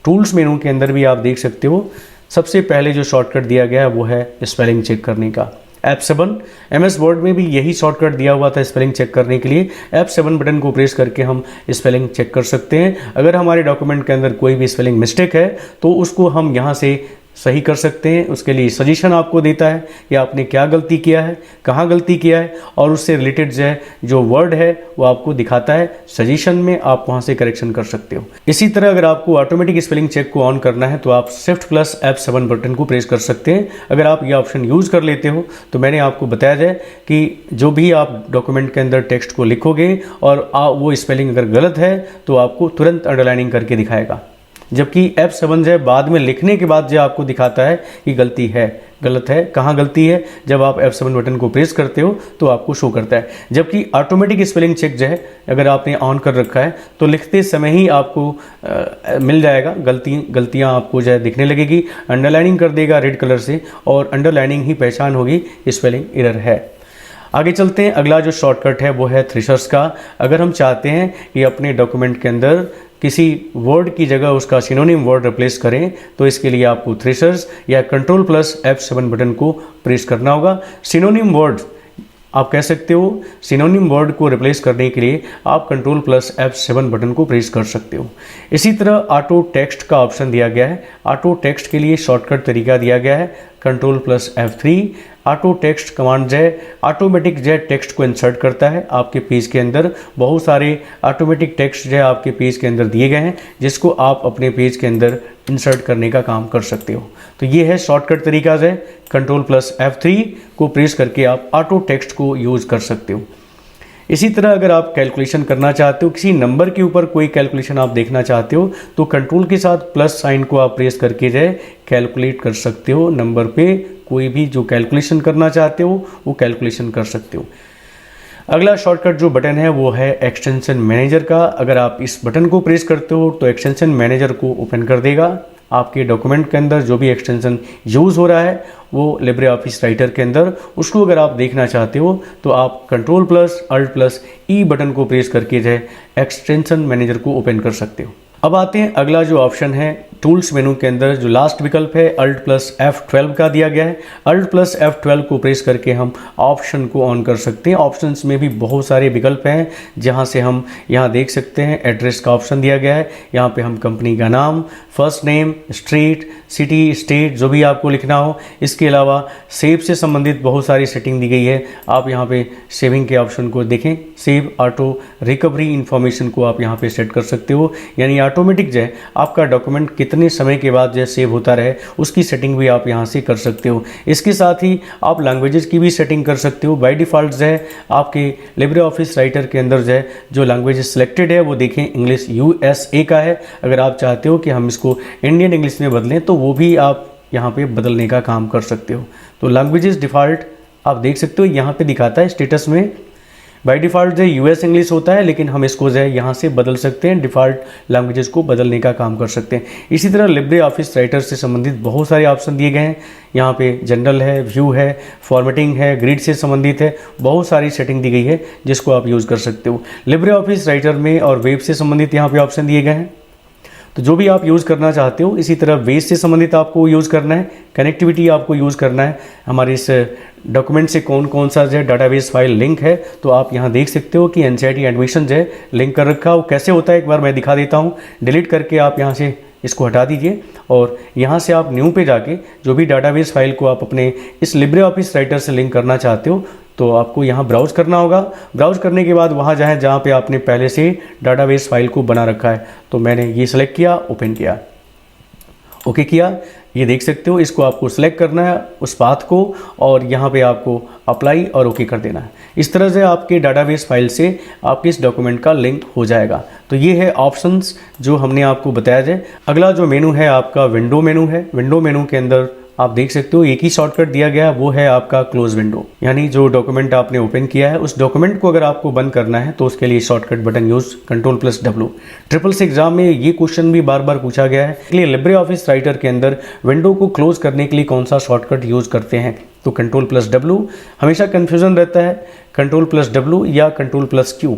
टूल्स मेनू के अंदर भी आप देख सकते हो सबसे पहले जो शॉर्टकट दिया गया है वो है स्पेलिंग चेक करने का, F7। MS वर्ड में भी यही शॉर्टकट दिया हुआ था स्पेलिंग चेक करने के लिए। F7 बटन को प्रेस करके हम स्पेलिंग चेक कर सकते हैं। अगर हमारे डॉक्यूमेंट के अंदर कोई भी स्पेलिंग मिस्टेक है तो उसको हम यहाँ से सही कर सकते हैं। उसके लिए सजेशन आपको देता है कि आपने क्या गलती किया है, कहाँ गलती किया है, और उससे रिलेटेड जो वर्ड है वो आपको दिखाता है। सजेशन में आप वहाँ से करेक्शन कर सकते हो। इसी तरह अगर आपको ऑटोमेटिक स्पेलिंग चेक को ऑन करना है तो आप Shift+F7 बटन को प्रेस कर सकते हैं। अगर आप ये ऑप्शन यूज़ कर लेते हो तो मैंने आपको बताया जाए कि जो भी आप डॉक्यूमेंट के अंदर टेक्स्ट को लिखोगे और वो स्पेलिंग अगर गलत है तो आपको तुरंत अंडरलाइनिंग करके दिखाएगा, जबकि F7 जो है बाद में लिखने के बाद जो आपको दिखाता है कि गलती है, गलत है, कहाँ गलती है, जब आप F7 बटन को प्रेस करते हो तो आपको शो करता है। जबकि ऑटोमेटिक स्पेलिंग चेक जो है अगर आपने ऑन कर रखा है तो लिखते समय ही आपको मिल जाएगा, गलतियाँ आपको जो है दिखने लगेगी, अंडरलाइनिंग कर देगा रेड कलर से, और अंडरलाइनिंग ही पहचान होगी स्पेलिंग एरर है। आगे चलते हैं। अगला जो शॉर्टकट है वो है थ्रेशर्स का। अगर हम चाहते हैं कि अपने डॉक्यूमेंट के अंदर किसी वर्ड की जगह उसका सिनोनिम वर्ड रिप्लेस करें तो इसके लिए आपको थ्रेशर्स या Ctrl+F7 बटन को प्रेस करना होगा। सिनोनिम वर्ड आप कह सकते हो, सिनोनिम वर्ड को रिप्लेस करने के लिए आप Ctrl+F7 बटन को प्रेस कर सकते हो। इसी तरह ऑटो टेक्स्ट का ऑप्शन दिया गया है। ऑटो टेक्स्ट के लिए शॉर्टकट तरीका दिया गया है Ctrl+F3। ऑटो टेक्स्ट कमांड जो है ऑटोमेटिक जो है टेक्स्ट को इंसर्ट करता है आपके पेज के अंदर। बहुत सारे ऑटोमेटिक टेक्स्ट जो है आपके पेज के अंदर दिए गए हैं जिसको आप अपने पेज के अंदर इंसर्ट करने का काम कर सकते हो। तो ये है शॉर्टकट तरीका जो है, Ctrl+F3 को प्रेस करके आप ऑटो टेक्स्ट को यूज़ कर सकते हो। इसी तरह अगर आप कैलकुलेशन करना चाहते हो, किसी नंबर के ऊपर कोई कैलकुलेशन आप देखना चाहते हो तो कंट्रोल के साथ प्लस साइन को आप प्रेस करके जो है कैलकुलेट कर सकते हो। नंबर पे कोई भी जो कैलकुलेशन करना चाहते हो वो कैलकुलेशन कर सकते हो। अगला शॉर्टकट जो बटन है वो है एक्सटेंशन मैनेजर का। अगर आप इस बटन को प्रेस करते हो तो एक्सटेंशन मैनेजर को ओपन कर देगा। आपके डॉक्यूमेंट के अंदर जो भी एक्सटेंशन यूज़ हो रहा है वो लिब्रे ऑफिस राइटर के अंदर, उसको अगर आप देखना चाहते हो तो आप Ctrl+Alt+E बटन को प्रेस करके जो है एक्सटेंशन मैनेजर को ओपन कर सकते हो। अब आते हैं अगला जो ऑप्शन है टूल्स मेनू के अंदर जो लास्ट विकल्प है Alt+F12 का दिया गया है। Alt+F12 को प्रेस करके हम ऑप्शन को ऑन कर सकते हैं। ऑप्शंस में भी बहुत सारे विकल्प हैं जहां से हम यहाँ देख सकते हैं एड्रेस का ऑप्शन दिया गया है। यहाँ पे हम कंपनी का नाम, first name, street, city, state जो भी आपको लिखना हो। इसके अलावा सेव से संबंधित बहुत सारी सेटिंग दी गई है। आप यहाँ पे सेविंग के ऑप्शन को देखें, सेव ऑटो रिकवरी इन्फॉर्मेशन को आप यहाँ पे सेट कर सकते हो, यानी ऑटोमेटिक जो है आपका डॉक्यूमेंट कितने समय के बाद जो है सेव होता रहे उसकी सेटिंग भी आप यहाँ से कर सकते हो। इसके साथ ही आप लैंग्वेजेस की भी सेटिंग कर सकते हो। बाय डिफ़ॉल्ट जो है आपके लिब्रे ऑफिस राइटर के अंदर जो है जो लैंग्वेजेस सिलेक्टेड है वो देखें इंग्लिश USA का है। अगर आप चाहते हो कि हम इसको इंडियन इंग्लिश में बदलें तो वो भी आप यहाँ पे बदलने का काम कर सकते हो। तो लैंग्वेजेस डिफ़ॉल्ट आप देख सकते हो यहाँ पे दिखाता है स्टेटस में। बाय डिफ़ॉल्ट जो US इंग्लिश होता है, लेकिन हम इसको जो है यहाँ से बदल सकते हैं, डिफ़ॉल्ट लैंग्वेजेस को बदलने का काम कर सकते हैं। इसी तरह लिब्रे ऑफिस राइटर से संबंधित बहुत सारे ऑप्शन दिए गए हैं। यहाँ पे जनरल है, व्यू है, फॉर्मेटिंग है, ग्रिड से संबंधित है, बहुत सारी सेटिंग दी गई है जिसको आप यूज़ कर सकते हो। लिब्रे ऑफिस राइटर में और वेब से संबंधित यहाँ पे ऑप्शन दिए गए हैं, तो जो भी आप यूज़ करना चाहते हो। इसी तरह बेस से संबंधित आपको यूज़ करना है, कनेक्टिविटी आपको यूज़ करना है, हमारे इस डॉक्यूमेंट से कौन कौन सा जो है डाटाबेस फाइल लिंक है। तो आप यहाँ देख सकते हो कि NCERT एडमिशन जो है लिंक कर रखा है। वो कैसे होता है एक बार मैं दिखा देता हूँ। डिलीट करके आप यहाँ से इसको हटा दीजिए और यहाँ से आप न्यू पे जाके जो भी डाटाबेस फाइल को आप अपने इस लिब्रे ऑफिस राइटर से लिंक करना चाहते हो तो आपको यहाँ ब्राउज़ करना होगा। ब्राउज़ करने के बाद वहाँ जाएँ जहाँ पे आपने पहले से डाटाबेस फाइल को बना रखा है। तो मैंने ये सिलेक्ट किया, ओपन किया, ओके किया। ये देख सकते हो, इसको आपको सिलेक्ट करना है उस पाथ को और यहाँ पे आपको अप्लाई और ओके कर देना है। इस तरह से आपके डाटाबेस फाइल से आपके इस डॉक्यूमेंट का लिंक हो जाएगा। तो ये है ऑप्शंस जो हमने आपको बताया जाए। अगला जो मेनू है आपका विंडो मेनू है। विंडो मेनू के अंदर आप देख सकते हो एक ही शॉर्टकट दिया गया है, वो है आपका क्लोज विंडो, यानी जो डॉक्यूमेंट आपने ओपन किया है उस डॉक्यूमेंट को अगर आपको बंद करना है तो उसके लिए shortcut button use Ctrl+W। Triples exam में ये क्वेश्चन भी बार बार पूछा गया है, इसलिए लिब्रे ऑफिस राइटर के अंदर विंडो को क्लोज करने के लिए कौन सा शॉर्टकट यूज करते हैं। तो Ctrl+W हमेशा कन्फ्यूजन रहता है, Ctrl+W या Ctrl+Q।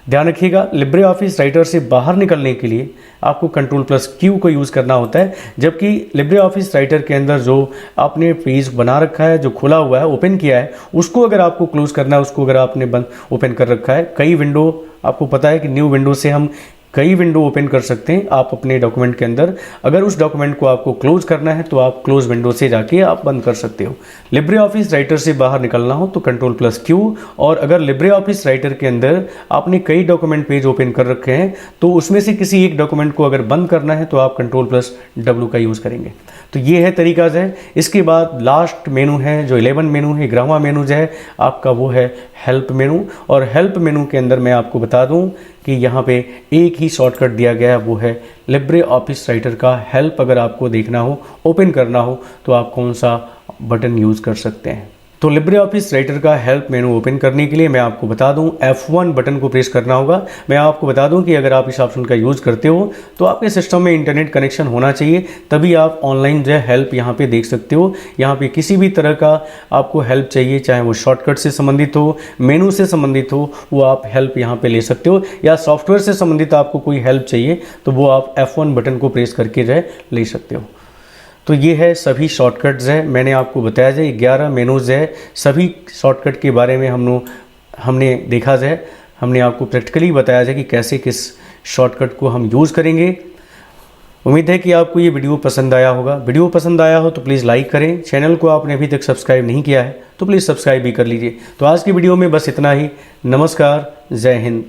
ध्यान रखिएगा, लिब्रे ऑफिस राइटर से बाहर निकलने के लिए आपको Ctrl+Q को यूज़ करना होता है, जबकि लिब्रे ऑफिस राइटर के अंदर जो आपने पेज बना रखा है, जो खुला हुआ है, ओपन किया है, उसको अगर आपको क्लोज़ करना है, उसको अगर आपने बंद ओपन कर रखा है, कई विंडो, आपको पता है कि न्यू विंडो से हम कई विंडो ओपन कर सकते हैं आप अपने डॉक्यूमेंट के अंदर। अगर उस डॉक्यूमेंट को आपको क्लोज करना है तो आप क्लोज विंडो से जाके आप बंद कर सकते हो। लिब्रे ऑफिस राइटर से बाहर निकलना हो तो Ctrl+Q, और अगर लिब्रे ऑफिस राइटर के अंदर आपने कई डॉक्यूमेंट पेज ओपन कर रखे हैं तो उसमें से किसी एक डॉक्यूमेंट को अगर बंद करना है तो आप Ctrl+W का यूज़ करेंगे। तो ये है तरीका है। इसके बाद लास्ट मेनू है, जो 11 मेनू है, 11वां मेनू जो है आपका, वो है हेल्प मेनू। और हेल्प मेनू के अंदर मैं आपको बता दूं कि यहाँ पे एक ही शॉर्टकट दिया गया है, वो है लिब्रे ऑफिस राइटर का हेल्प। अगर आपको देखना हो, ओपन करना हो, तो आप कौन सा बटन यूज़ कर सकते हैं। तो लिब्रे ऑफिस राइटर का हेल्प मेनू ओपन करने के लिए मैं आपको बता दूं F1 बटन को प्रेस करना होगा। मैं आपको बता दूं कि अगर आप इस ऑप्शन का यूज़ करते हो तो आपके सिस्टम में इंटरनेट कनेक्शन होना चाहिए, तभी आप ऑनलाइन जो है हेल्प यहाँ पे देख सकते हो। यहाँ पे किसी भी तरह का आपको हेल्प चाहिए, चाहे वो शॉर्टकट से संबंधित हो, मेनू से संबंधित हो, वो आप हेल्प यहाँ पे ले सकते हो, या सॉफ्टवेयर से संबंधित आपको कोई हेल्प चाहिए तो वो आप F1 बटन को प्रेस करके जो है ले सकते हो। तो ये है सभी शॉर्टकट्स है, मैंने आपको बताया जाए 11 मेनूज़ है। सभी शॉर्टकट के बारे में हमने देखा जाए, हमने आपको प्रैक्टिकली बताया जाए कि कैसे किस शॉर्टकट को हम यूज़ करेंगे। उम्मीद है कि आपको ये वीडियो पसंद आया होगा। वीडियो पसंद आया हो तो प्लीज़ लाइक करें। चैनल को आपने अभी तक सब्सक्राइब नहीं किया है तो प्लीज़ सब्सक्राइब भी कर लीजिए। तो आज की वीडियो में बस इतना ही। नमस्कार, जय हिंद।